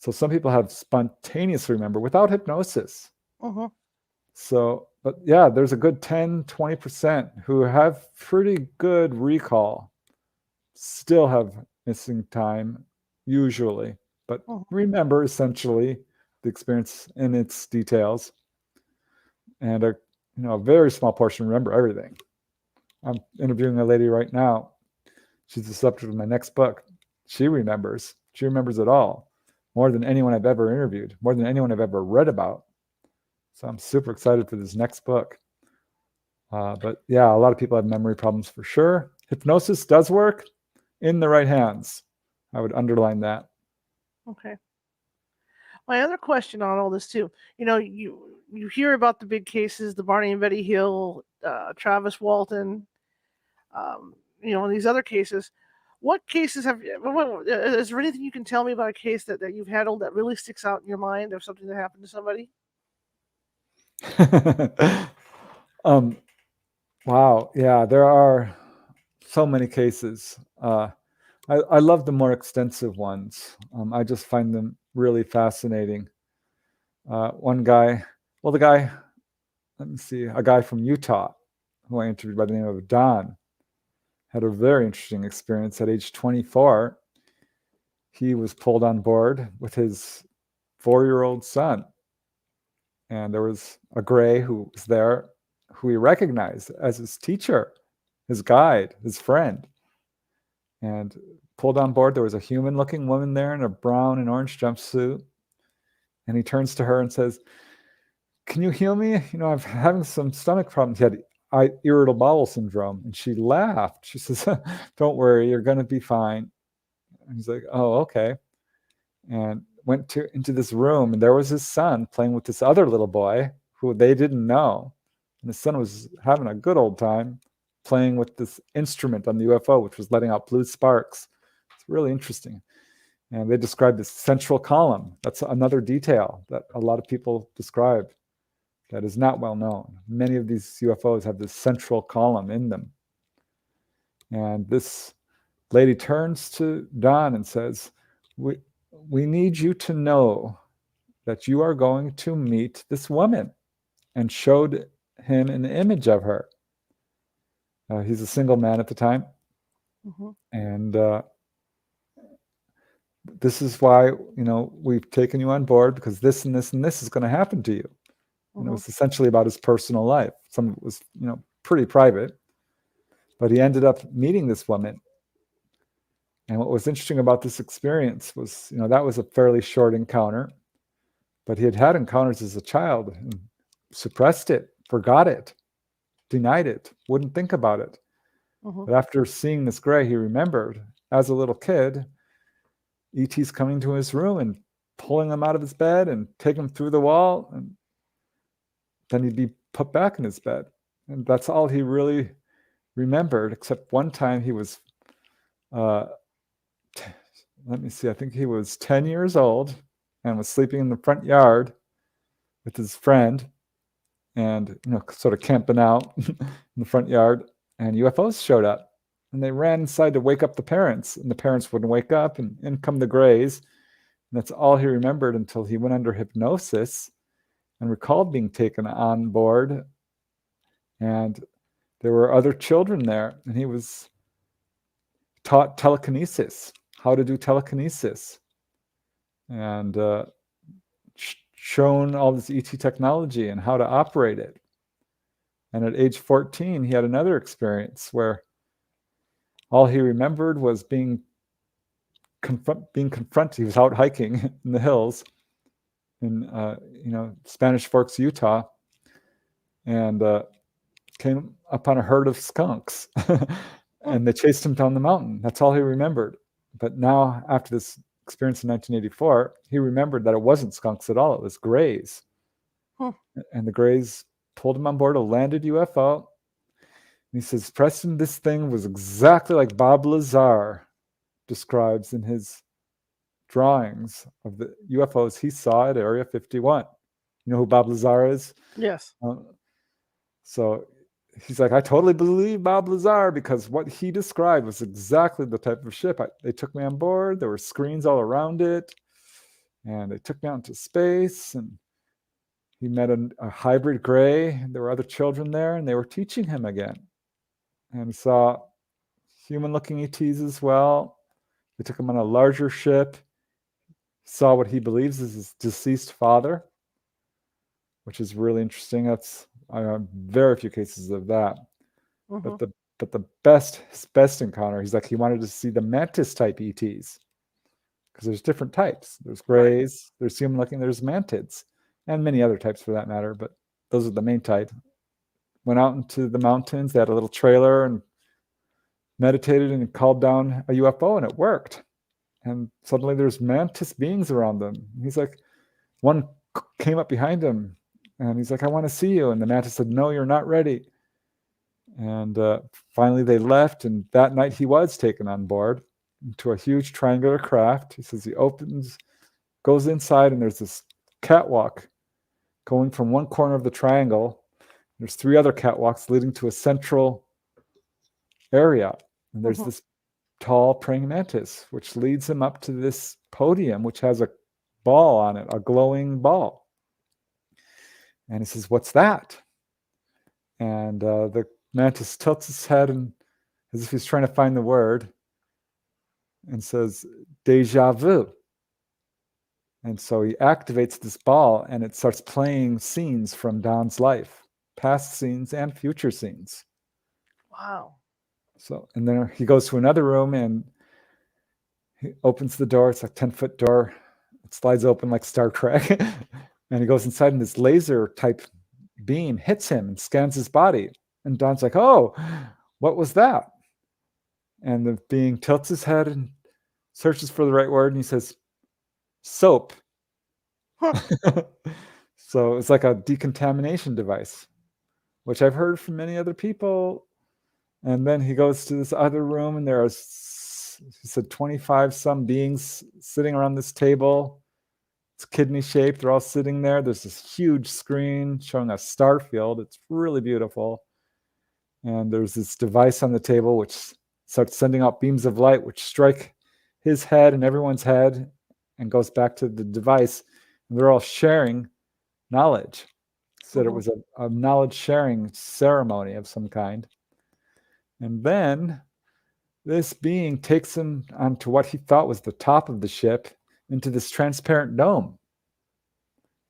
S2: So some people have spontaneous remember without hypnosis. So, but yeah, there's a good 10, 20% who have pretty good recall, still have missing time, usually, but remember essentially the experience in its details. And a very small portion remember everything. I'm interviewing a lady right now. She's the subject of my next book. She remembers it all, more than anyone I've ever interviewed, more than anyone I've ever read about. So I'm super excited for this next book. But yeah, a lot of people have memory problems for sure. Hypnosis does work in the right hands. I would underline that.
S1: Okay. My other question on all this too, you hear about the big cases, the Barney and Betty Hill, Travis Walton, these other cases. What cases is there anything you can tell me about a case that you've handled that really sticks out in your mind of something that happened to somebody?
S2: Wow. Yeah, there are so many cases. I love the more extensive ones. I just find them really fascinating. One guy, well, let me see, a guy from Utah who I interviewed by the name of Don had a very interesting experience. At age 24, he was pulled on board with his 4-year-old son. And there was a gray who was there who he recognized as his teacher, his guide, his friend. And pulled on board, there was a human-looking woman there in a brown and orange jumpsuit. And he turns to her and says, "Can you heal me? I'm having some stomach problems." He had irritable bowel syndrome. And she laughed. She says, "Don't worry, you're going to be fine." And he's like, "Oh, okay." And went into this room, and there was his son playing with this other little boy who they didn't know. And his son was having a good old time playing with this instrument on the UFO, which was letting out blue sparks. It's really interesting. And they described this central column. That's another detail that a lot of people describe that is not well known. Many of these UFOs have this central column in them. And this lady turns to Don and says, we need you to know that you are going to meet this woman," and showed him an image of her. He's a single man at the time.
S1: Mm-hmm.
S2: And this is why, we've taken you on board, because this and this and this is going to happen to you. And it was essentially about his personal life. Some of it was, pretty private. But he ended up meeting this woman. And what was interesting about this experience was, that was a fairly short encounter. But he had had encounters as a child and suppressed it, forgot it, denied it, wouldn't think about it. But after seeing this gray, he remembered, as a little kid, ET's coming to his room and pulling him out of his bed and taking him through the wall. And then he'd be put back in his bed. And that's all he really remembered, except one time he was, let me see, I think he was 10 years old and was sleeping in the front yard with his friend and, sort of camping out in the front yard. And UFOs showed up. And they ran inside to wake up the parents. And the parents wouldn't wake up, and in come the grays. And that's all he remembered until he went under hypnosis and recalled being taken on board. And there were other children there. And he was taught telekinesis, how to do telekinesis. And shown all this ET technology and how to operate it. And at age 14, he had another experience where all he remembered was being confronted. He was out hiking in the hills in Spanish Forks, Utah, and came upon a herd of skunks, and they chased him down the mountain. That's all he remembered. But now, after this experience in 1984, he remembered that it wasn't skunks at all. It was grays, and the grays pulled him on board a landed UFO. And he says, "Preston, this thing was exactly like Bob Lazar describes in his drawings of the UFOs he saw at Area 51. You know who Bob Lazar is?"
S1: Yes.
S2: So he's like, "I totally believe Bob Lazar, because what he described was exactly the type of ship. They took me on board. There were screens all around it. And they took me out into space. And he met a hybrid gray. There were other children there, and they were teaching him again. And he saw human-looking ETs as well. They took him on a larger ship. Saw what he believes is his deceased father, which is really interesting. That's very few cases of that. But the best encounter, he's like, he wanted to see the mantis type ETs, because there's different types. There's grays, there's human-looking, there's mantids, and many other types for that matter. But those are the main type. Went out into the mountains. They had a little trailer and meditated and called down a UFO, and it worked. And suddenly there's mantis beings around them. He's like, one came up behind him And he's like, I want to see you. And the mantis said, no, you're not ready. And finally they left. And that night he was taken on board into a huge triangular craft. He says he goes inside, and there's this catwalk going from one corner of the triangle. There's 3 other catwalks leading to a central area. And there's this tall praying mantis, which leads him up to this podium, which has a ball on it, a glowing ball. And he says, what's that? And the mantis tilts his head and as if he's trying to find the word and says, déjà vu. And so he activates this ball and it starts playing scenes from Don's life, past scenes and future scenes.
S1: Wow.
S2: So, and then he goes to another room and he opens the door. It's like 10-foot door. It slides open like Star Trek. And he goes inside, and this laser type beam hits him and scans his body. And Don's like, oh, what was that? And the being tilts his head and searches for the right word. And he says, soap. So it's like a decontamination device, which I've heard from many other people. And then he goes to this other room, and there are, he said, 25 some beings sitting around this table. It's kidney shaped. They're all sitting there. There's this huge screen showing a star field. It's really beautiful. And there's this device on the table which starts sending out beams of light which strike his head and everyone's head and goes back to the device. And they're all sharing knowledge. Said it was a knowledge sharing ceremony of some kind. And then this being takes him onto what he thought was the top of the ship, into this transparent dome.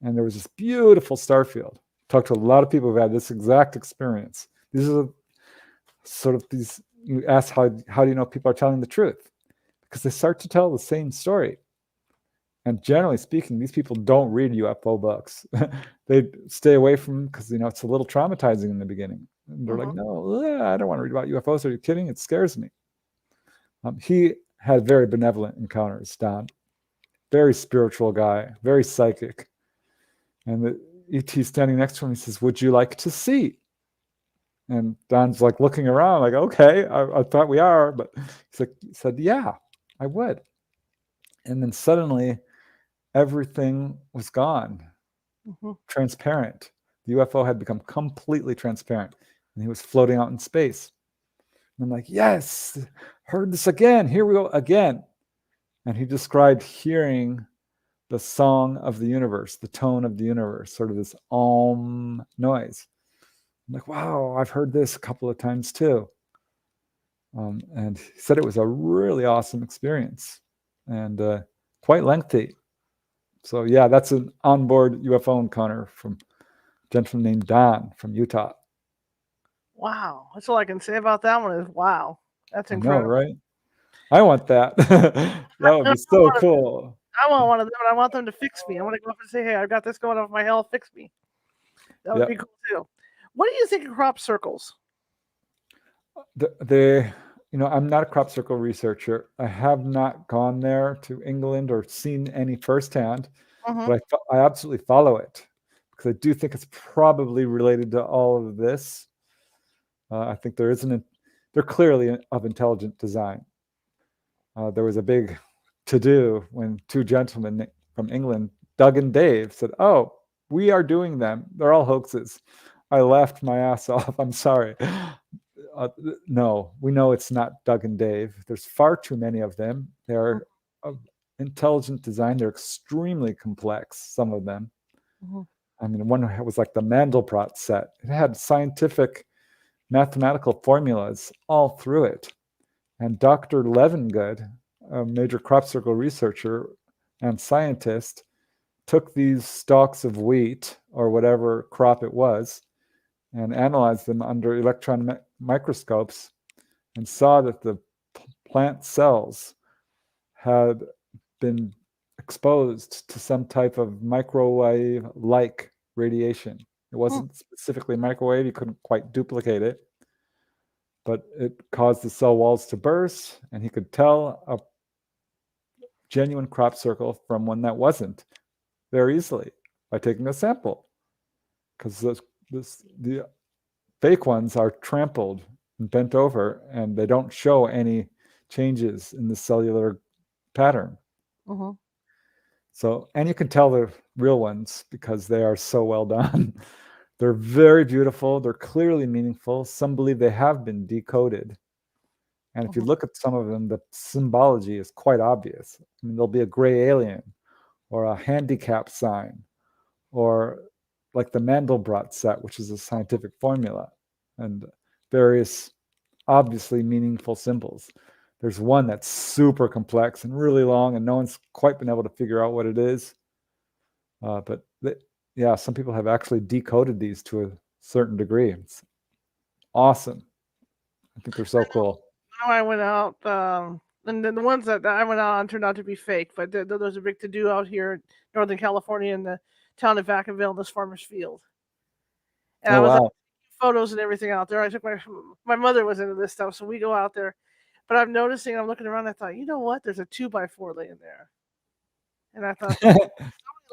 S2: And there was this beautiful star field. Talked to a lot of people who had this exact experience. These are sort of these, you ask how do you know people are telling the truth? Because they start to tell the same story. And generally speaking, these people don't read UFO books. They stay away from them because, it's a little traumatizing in the beginning. And they're like, no, I don't want to read about UFOs. Are you kidding? It scares me. He had very benevolent encounters, Don. Very spiritual guy, very psychic. And the ET standing next to him, he says, would you like to see? And Don's like looking around like, okay, I thought we are. But he said, yeah, I would. And then suddenly everything was gone, transparent. The UFO had become completely transparent, and he was floating out in space. And I'm like, yes, heard this again. Here we go again. And he described hearing the song of the universe, the tone of the universe, sort of this om noise. I'm like, wow, I've heard this a couple of times too. And he said it was a really awesome experience and quite lengthy. So yeah, that's an onboard UFO encounter from a gentleman named Don from Utah.
S1: Wow. That's all I can say about that one is wow. That's incredible.
S2: I know, right? I want that. That would be so cool.
S1: I want one of them, and I want them to fix me. I want to go up and say, hey, I've got this going on with my health, fix me. That would be cool too. What do you think of crop circles?
S2: I'm not a crop circle researcher. I have not gone there to England or seen any firsthand, but I absolutely follow it because I do think it's probably related to all of this. I think they're clearly of intelligent design. There was a big to-do when 2 gentlemen from England, Doug and Dave, said, oh, we are doing them. They're all hoaxes. I laughed my ass off. I'm sorry. No, we know it's not Doug and Dave. There's far too many of them. They're of intelligent design. They're extremely complex, some of them. I mean, one was like the Mandelbrot set. It had scientific mathematical formulas all through it. And Dr. Levengood, a major crop circle researcher and scientist, took these stalks of wheat or whatever crop it was and analyzed them under electron microscopes and saw that the plant cells had been exposed to some type of microwave-like radiation. It wasn't specifically microwave. You couldn't quite duplicate it, but it caused the cell walls to burst, and he could tell a genuine crop circle from one that wasn't very easily by taking a sample. because the fake ones are trampled and bent over, and they don't show any changes in the cellular pattern.
S1: Mm-hmm.
S2: So, and you can tell the real ones because they are so well done. They're very beautiful. They're clearly meaningful. Some believe they have been decoded. And if you look at some of them, the symbology is quite obvious. I mean, there'll be a gray alien or a handicap sign, or like the Mandelbrot set, which is a scientific formula, and various obviously meaningful symbols. There's one that's super complex and really long, and no one's quite been able to figure out what it is. But some people have actually decoded these to a certain degree. It's awesome. I think they're so cool.
S1: I went out, and then the ones that I went out on turned out to be fake, but there's a big to-do out here in Northern California in the town of Vacaville, this farmer's field. And I was
S2: wow.
S1: photos and everything out there. I took my mother was into this stuff, so we go out there. But I'm noticing, I'm looking around, I thought, you know what? There's a 2x4 laying there. And I thought, somebody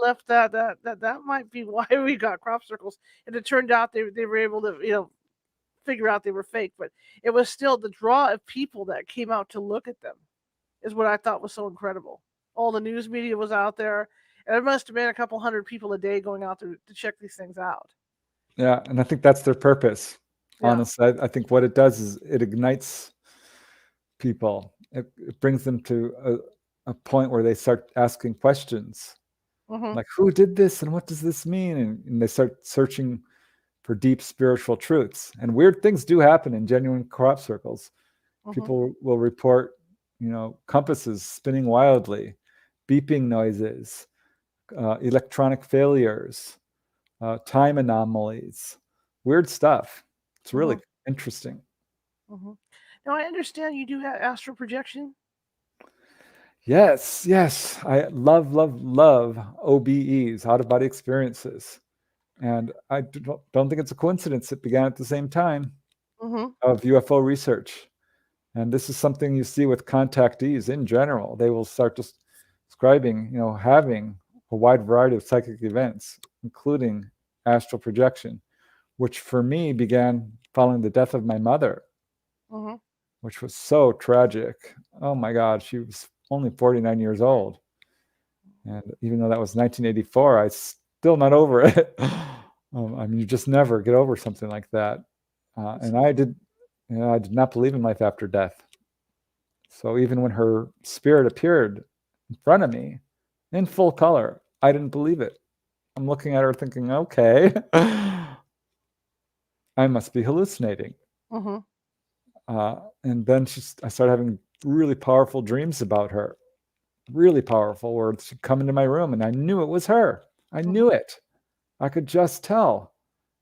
S1: left that might be why we got crop circles. And it turned out they were able to, figure out they were fake, but it was still the draw of people that came out to look at them is what I thought was so incredible. All the news media was out there, and there must have been a couple hundred people a day going out to check these things out.
S2: Yeah, and I think that's their purpose.
S1: Yeah.
S2: Honestly, I think what it does is it ignites people. It brings them to a point where they start asking questions, like, who did this and what does this mean? And they start searching for deep spiritual truths. And weird things do happen in genuine crop circles. People will report, compasses spinning wildly, beeping noises, electronic failures, time anomalies, weird stuff. It's really interesting.
S1: Now, I understand you do have astral projection.
S2: Yes. I love OBEs, out of body experiences. And I don't think it's a coincidence it began at the same time of UFO research. And this is something you see with contactees in general. They will start describing, having a wide variety of psychic events, including astral projection, which for me began following the death of my mother, which was so tragic. Oh my God, she was only 49 years old. And even though that was 1984, I still not over it. You just never get over something like that. And I did not believe in life after death. So even when her spirit appeared in front of me in full color, I didn't believe it. I'm looking at her thinking, okay, I must be hallucinating. And then I started having really powerful dreams about her. Really powerful, where she'd come into my room and I knew it was her. I knew it. I could just tell.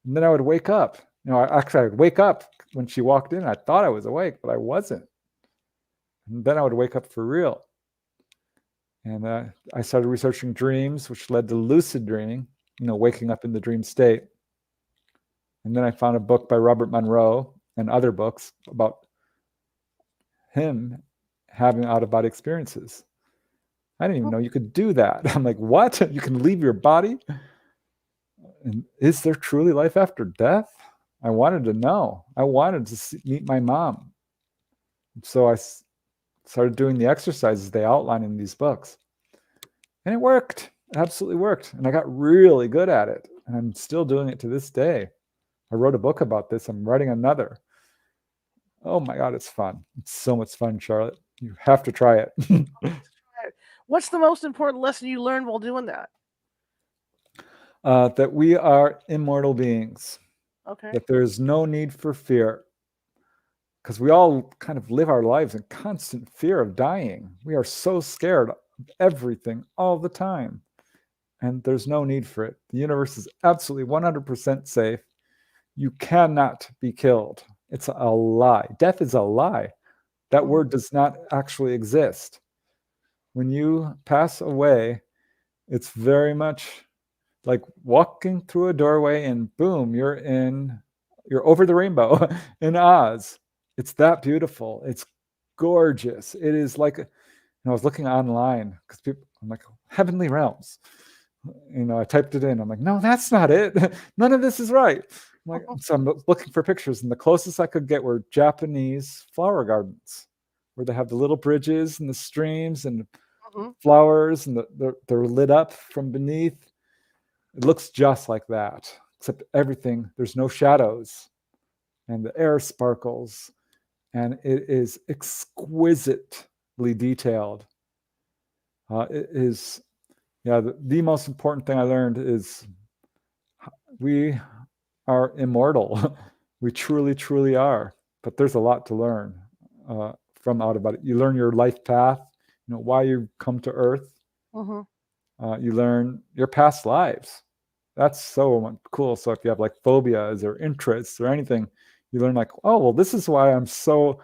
S2: And then I would wake up. I'd wake up when she walked in. I thought I was awake, but I wasn't. And then I would wake up for real. And I started researching dreams, which led to lucid dreaming, waking up in the dream state. And then I found a book by Robert Monroe and other books about him having out-of-body experiences. I didn't even know you could do that. I'm like, what? You can leave your body? And is there truly life after death? I wanted to know. I wanted to meet my mom. So I started doing the exercises they outline in these books. And it worked. It absolutely worked. And I got really good at it. And I'm still doing it to this day. I wrote a book about this. I'm writing another. Oh my God, it's fun. It's so much fun, Charlotte. You have to try it.
S1: What's the most important lesson you learned while doing that?
S2: That we are immortal beings.
S1: Okay.
S2: That there's no need for fear. Because we all kind of live our lives in constant fear of dying. We are so scared of everything all the time. And there's no need for it. The universe is absolutely 100% safe. You cannot be killed. It's a lie. Death is a lie. That word does not actually exist. When you pass away, it's very much like walking through a doorway and boom, you're over the rainbow in Oz. It's that beautiful. It's gorgeous. It is like, I was looking online because I'm like, heavenly realms. I typed it in. I'm like, no, that's not it. None of this is right. So I'm looking for pictures, and the closest I could get were Japanese flower gardens, where they have the little bridges and the streams and flowers, and they're lit up from beneath. It looks just like that, except everything, there's no shadows, and the air sparkles, and it is exquisitely detailed. It is, the most important thing I learned is we are immortal. We truly, truly are. But there's a lot to learn from out about it. You learn your life path, why you come to Earth. You learn your past lives. That's so cool. So if you have like phobias or interests or anything, you learn like, oh, well, this is why I'm so,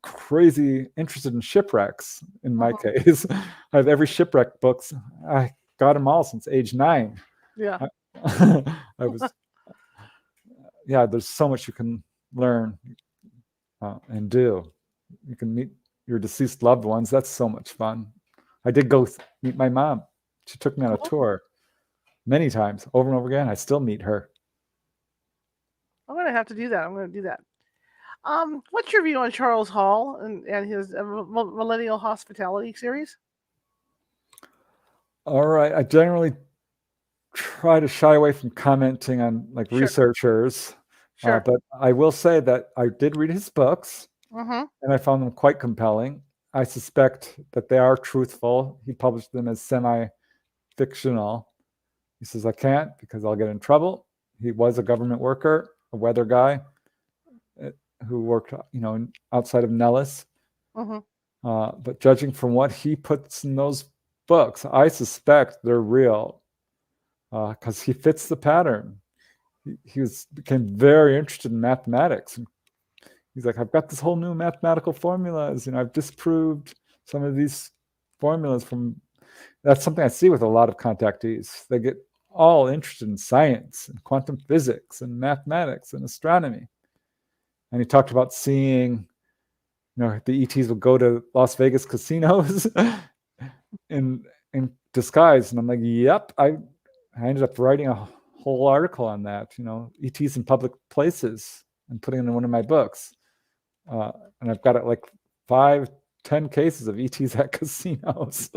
S2: crazy interested in shipwrecks. In my case, I have every shipwreck books. I got them all since age 9.
S1: Yeah.
S2: I was, there's so much you can learn and do. You can meet your deceased loved ones. That's so much fun. I did go meet my mom. She took me on a tour many times, over and over again. I still meet her.
S1: I'm going to have to do that. I'm going to do that. What's your view on Charles Hall and his Millennial Hospitality series?
S2: All right. I generally try to shy away from commenting on researchers.
S1: Sure.
S2: But I will say that I did read his books, and I found them quite compelling. I suspect that they are truthful. He published them as semi-fictional. He says, I can't because I'll get in trouble. He was a government worker, a weather guy who worked, outside of Nellis. But judging from what he puts in those books, I suspect they're real because he fits the pattern. He became very interested in mathematics. He's like, I've got this whole new mathematical formulas. I've disproved some of these formulas from. That's something I see with a lot of contactees. They get all interested in science and quantum physics and mathematics and astronomy. And he talked about seeing, the ETs would go to Las Vegas casinos in disguise. And I'm like, yep. I ended up writing a whole article on that, ETs in public places, and putting it in one of my books. And I've got 5-10 cases of ETs at casinos,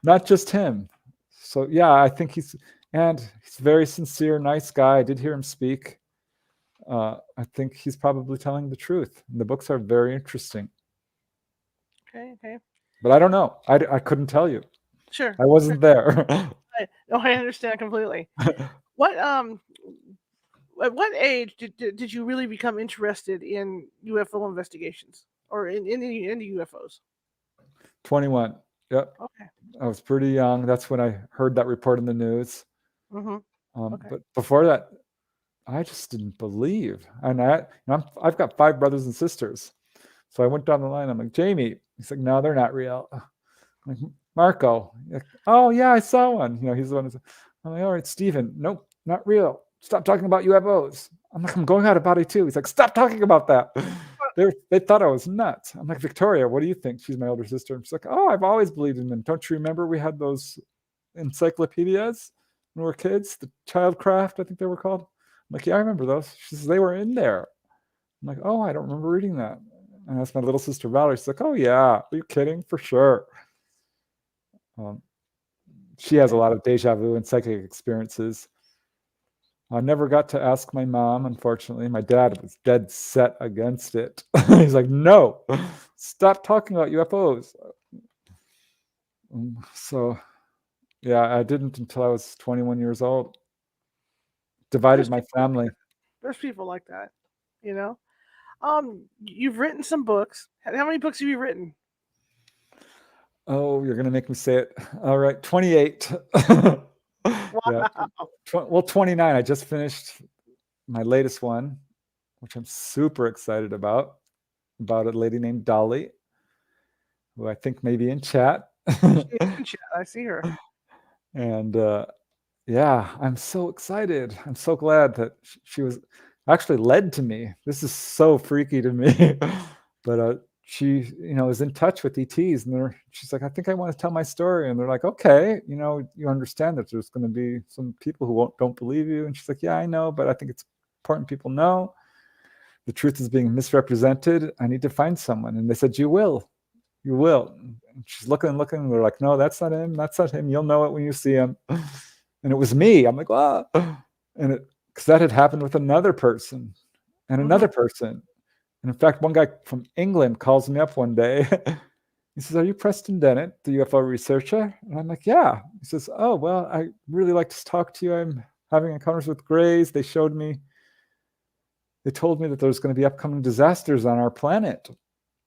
S2: not just him. So I think he's very sincere, nice guy. I did hear him speak. I think he's probably telling the truth. The books are very interesting.
S1: Okay.
S2: But I don't know. I couldn't tell you.
S1: Sure.
S2: I wasn't there.
S1: I understand completely. At what age did you really become interested in UFO investigations or in the UFOs?
S2: 21. Yep.
S1: Okay.
S2: I was pretty young. That's when I heard that report in the news.
S1: Okay.
S2: But before that, I just didn't believe. And I've got 5 brothers and sisters. So I went down the line. I'm like, Jamie. He's like, no, they're not real. I'm like, Marco. Like, oh, yeah, I saw one. He's the one. I'm like, all right, Stephen. Nope, not real. Stop talking about UFOs. I'm like, I'm going out of body too. He's like, stop talking about that. They thought I was nuts. I'm like, Victoria, what do you think? She's my older sister. And she's like, oh, I've always believed in them. Don't you remember we had those encyclopedias when we were kids? The Childcraft, I think they were called. I'm like, yeah, I remember those. She says, they were in there. I'm like, oh, I don't remember reading that. And that's my little sister, Valerie. She's like, oh, yeah. Are you kidding? For sure. She has a lot of deja vu and psychic experiences. I never got to ask my mom, unfortunately. My dad was dead set against it. He's like, no, stop talking about UFOs. So, I didn't until I was 21 years old. Divided my family.
S1: There's people like that, You've written some books. How many books have you written?
S2: Oh, you're going to make me say it. All right, 28. Wow. 29. I just finished my latest one, which I'm super excited about a lady named Dolly, who I think may be in chat.
S1: I see her.
S2: And I'm so excited. I'm so glad that she was actually led to me. This is so freaky to me. But she, is in touch with ETs, and she's like, I think I want to tell my story. And they're like, okay, you understand that there's going to be some people who don't believe you. And she's like, yeah, I know, but I think it's important people know the truth is being misrepresented. I need to find someone. And they said, you will. And she's looking and looking. And they're like, no, that's not him. That's not him. You'll know it when you see him. And it was me. I'm like, wow. And because that had happened with another person and another person. And in fact, one guy from England calls me up one day. He says, are you Preston Dennett, the UFO researcher? And I'm like, yeah. He says, oh, well, I really like to talk to you. I'm having encounters with Greys. They told me that there's going to be upcoming disasters on our planet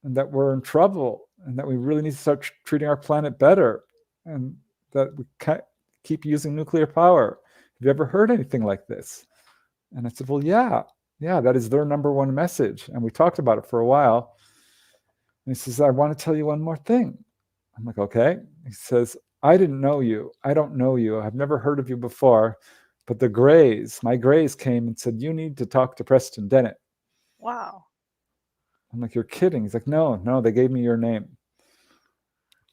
S2: and that we're in trouble and that we really need to start treating our planet better and that we can't keep using nuclear power. Have you ever heard anything like this? And I said, well, yeah, that is their number one message. And we talked about it for a while. And he says, I want to tell you one more thing. I'm like, okay. He says, I didn't know you. I don't know you. I've never heard of you before. But my Greys came and said, you need to talk to Preston Dennett.
S1: Wow.
S2: I'm like, you're kidding. He's like, no, they gave me your name.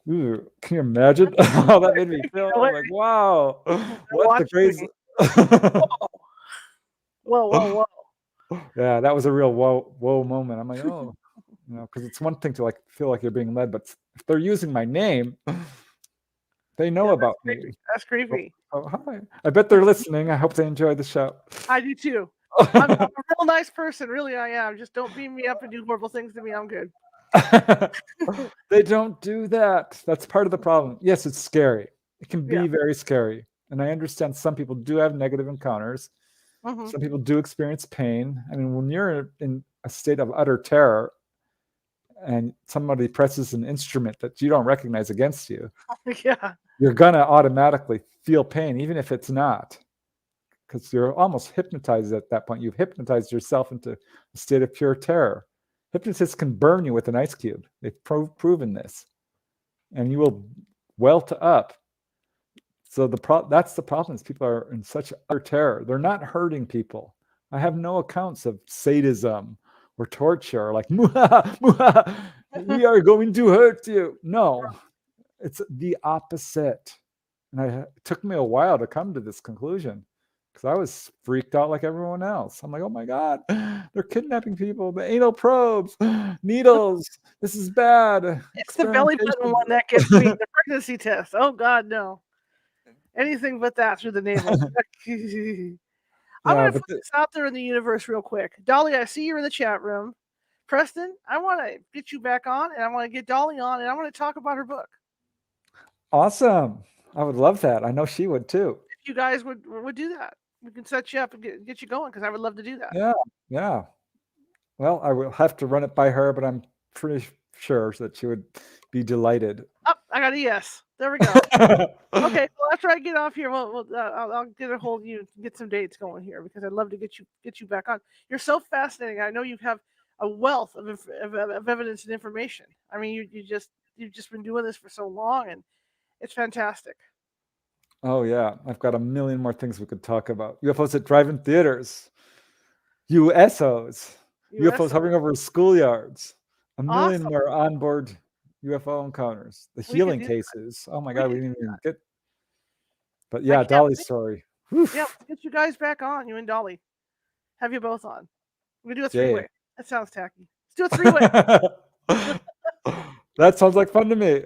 S2: Ooh, can you imagine how that made me feel? I'm like, wow. What the Greys?
S1: Whoa.
S2: Yeah, that was a real whoa moment. I'm like, oh, because it's one thing to like feel like you're being led, but if they're using my name, they know about me.
S1: That's creepy.
S2: Oh, hi. I bet they're listening. I hope they enjoy the show.
S1: I do too. I'm a real nice person, really. I am. Just don't beam me up and do horrible things to me. I'm good.
S2: They don't do that. That's part of the problem. Yes, it's scary. It can be very scary. And I understand some people do have negative encounters. Some people do experience pain. I mean, when you're in a state of utter terror and somebody presses an instrument that you don't recognize against you, you're going to automatically feel pain, even if it's not. Because you're almost hypnotized at that point. You've hypnotized yourself into a state of pure terror. Hypnotists can burn you with an ice cube. They've proven this. And you will welt up. So that's the problem, is people are in such utter terror. They're not hurting people. I have no accounts of sadism or torture, like, muha, muha, we are going to hurt you. No, it's the opposite. And it took me a while to come to this conclusion, because I was freaked out like everyone else. I'm like, oh my God, they're kidnapping people, the anal probes, needles, this is bad.
S1: It's the belly button one that gets me, the pregnancy test. Oh God, no. Anything but that through the navel. I'm going to put this out there in the universe real quick. Dolly, I see you're in the chat room. Preston, I want to get you back on, and I want to get Dolly on, and I want to talk about her book.
S2: Awesome. I would love that. I know she would too.
S1: If you guys would do that, we can set you up and get you going, because I would love to do that.
S2: Yeah. Well, I will have to run it by her, but I'm pretty sure that she would be delighted.
S1: Oh, I got a yes. There we go. Okay, well, after I get off here, I'll get a hold of you and get some dates going here, because I'd love to get you back on. You're so fascinating. I know you have a wealth of evidence and information. I mean, you've just been doing this for so long, and it's fantastic.
S2: Oh yeah, I've got a million more things we could talk about. UFOs at drive-in theaters, USOs, UFOs hovering over schoolyards, a million more onboard UFO encounters, the healing cases. Oh my God, we didn't even get. But yeah, Dolly's story.
S1: Oof. Yeah, let's get you guys back on, you and Dolly. Have you both on? We do a three-way. That sounds tacky. Let's do a three-way.
S2: That sounds like fun to me.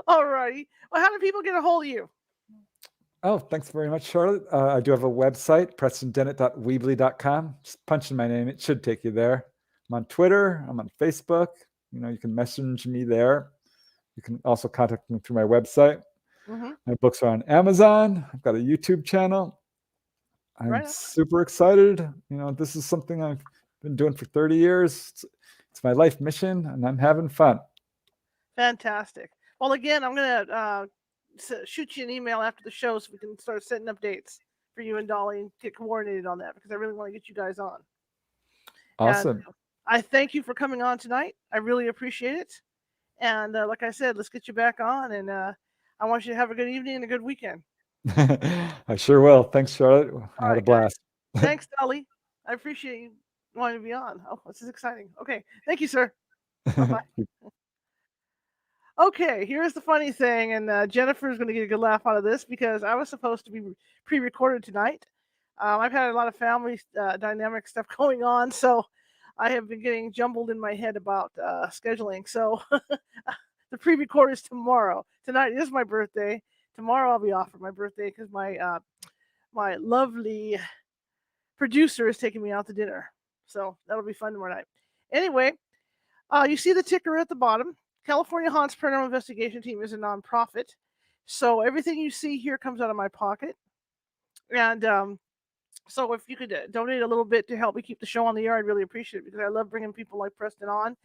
S1: All righty. Well, how do people get a hold of you?
S2: Oh, thanks very much, Charlotte. I do have a website, prestondennett.weebly.com. Just punch in my name. It should take you there. I'm on Twitter. I'm on Facebook. You can message me there. You can also contact me through my website. My books are on Amazon. I've got a YouTube channel. I'm super excited. This is something I've been doing for 30 years. It's my life mission, and I'm having fun.
S1: Fantastic. Well, again, I'm going to shoot you an email after the show so we can start setting up dates for you and Dolly and get coordinated on that, because I really want to get you guys on.
S2: Awesome.
S1: And I thank you for coming on tonight. I really appreciate it. And like I said, let's get you back on, and I want you to have a good evening and a good weekend.
S2: I sure will. Thanks, Charlotte. I had a blast.
S1: Thanks, Dolly. I appreciate you wanting to be on. Oh, this is exciting. Okay. Thank you, sir. Bye-bye. Okay, here's the funny thing, and Jennifer's going to get a good laugh out of this because I was supposed to be pre-recorded tonight. I've had a lot of family dynamic stuff going on, so I have been getting jumbled in my head about scheduling. So the pre-record is tomorrow. Tonight is my birthday. Tomorrow I'll be off for my birthday because my lovely producer is taking me out to dinner. So that'll be fun tomorrow night. Anyway, you see the ticker at the bottom. California Haunts Paranormal Investigation Team is a nonprofit. So everything you see here comes out of my pocket. And so if you could donate a little bit to help me keep the show on the air, I'd really appreciate it because I love bringing people like Preston on.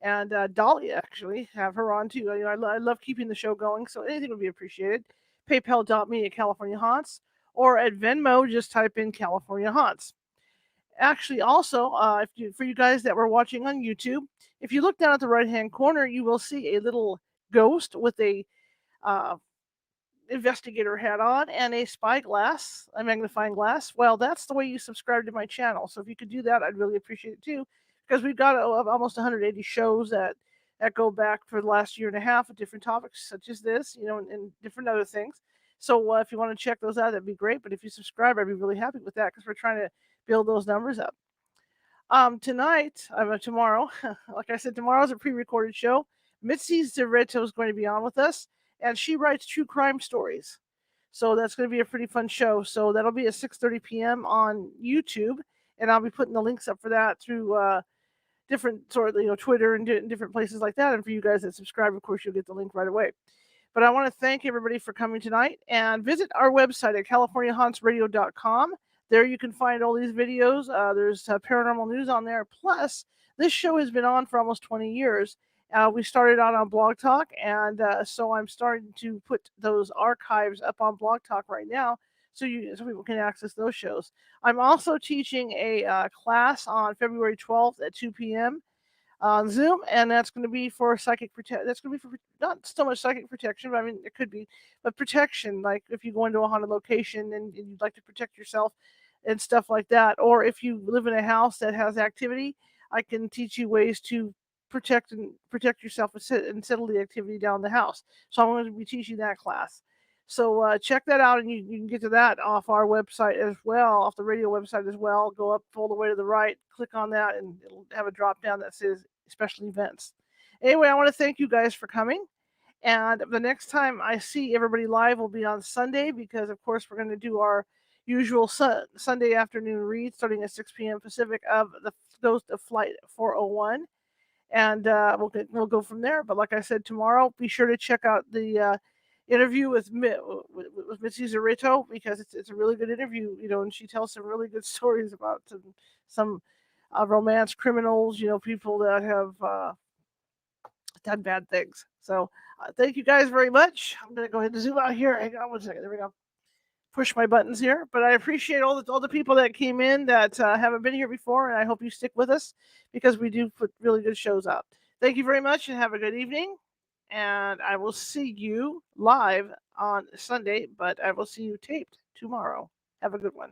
S1: And Dolly, actually, have her on too. I love keeping the show going. So anything would be appreciated. PayPal.me at California Haunts or at Venmo, just type in California Haunts. Actually, also, for you guys that were watching on YouTube, if you look down at the right-hand corner, you will see a little ghost with a investigator hat on and a spyglass, a magnifying glass. Well, that's the way you subscribe to my channel. So if you could do that, I'd really appreciate it too, because we've got almost 180 shows that go back for the last year and a half with different topics such as this, and different other things. So if you want to check those out, that'd be great. But if you subscribe, I'd be really happy with that because we're trying to build those numbers up. Tomorrow, like I said, tomorrow's a pre-recorded show. Mitzi Zaretto is going to be on with us, and she writes true crime stories. So that's going to be a pretty fun show. So that'll be at 6:30 p.m. on YouTube, and I'll be putting the links up for that through different sort of Twitter and different places like that. And for you guys that subscribe, of course, you'll get the link right away. But I want to thank everybody for coming tonight, and visit our website at CaliforniaHauntsRadio.com. There you can find all these videos. There's paranormal news on there. Plus, this show has been on for almost 20 years. We started out on Blog Talk, and so I'm starting to put those archives up on Blog Talk right now so people can access those shows. I'm also teaching a class on February 12th at 2 p.m. on Zoom, and that's going to be for psychic protection. That's going to be for not so much psychic protection, but I mean, it could be, but protection, like if you go into a haunted location and you'd like to protect yourself and stuff like that, or if you live in a house that has activity, I can teach you ways to protect yourself and settle the activity down the house. So I'm going to be teaching that class. So check that out, and you can get to that off our website as well, off the radio website as well. Go up all the way to the right, click on that, and it'll have a drop down that says special events. Anyway, I want to thank you guys for coming. And the next time I see everybody live will be on Sunday, because of course we're going to do our usual Sunday afternoon read starting at 6 p.m. Pacific of the Ghost of Flight 401. And we'll go from there. But like I said, tomorrow, be sure to check out the interview with Mitzi Zaretto, because it's a really good interview, and she tells some really good stories about some romance criminals, people that have done bad things. So thank you guys very much. I'm going to go ahead and zoom out here. Hang on one second. There we go. Push my buttons here, but I appreciate all the people that came in that haven't been here before, and I hope you stick with us because we do put really good shows out. Thank you very much, and have a good evening. And I will see you live on Sunday, but I will see you taped tomorrow. Have a good one.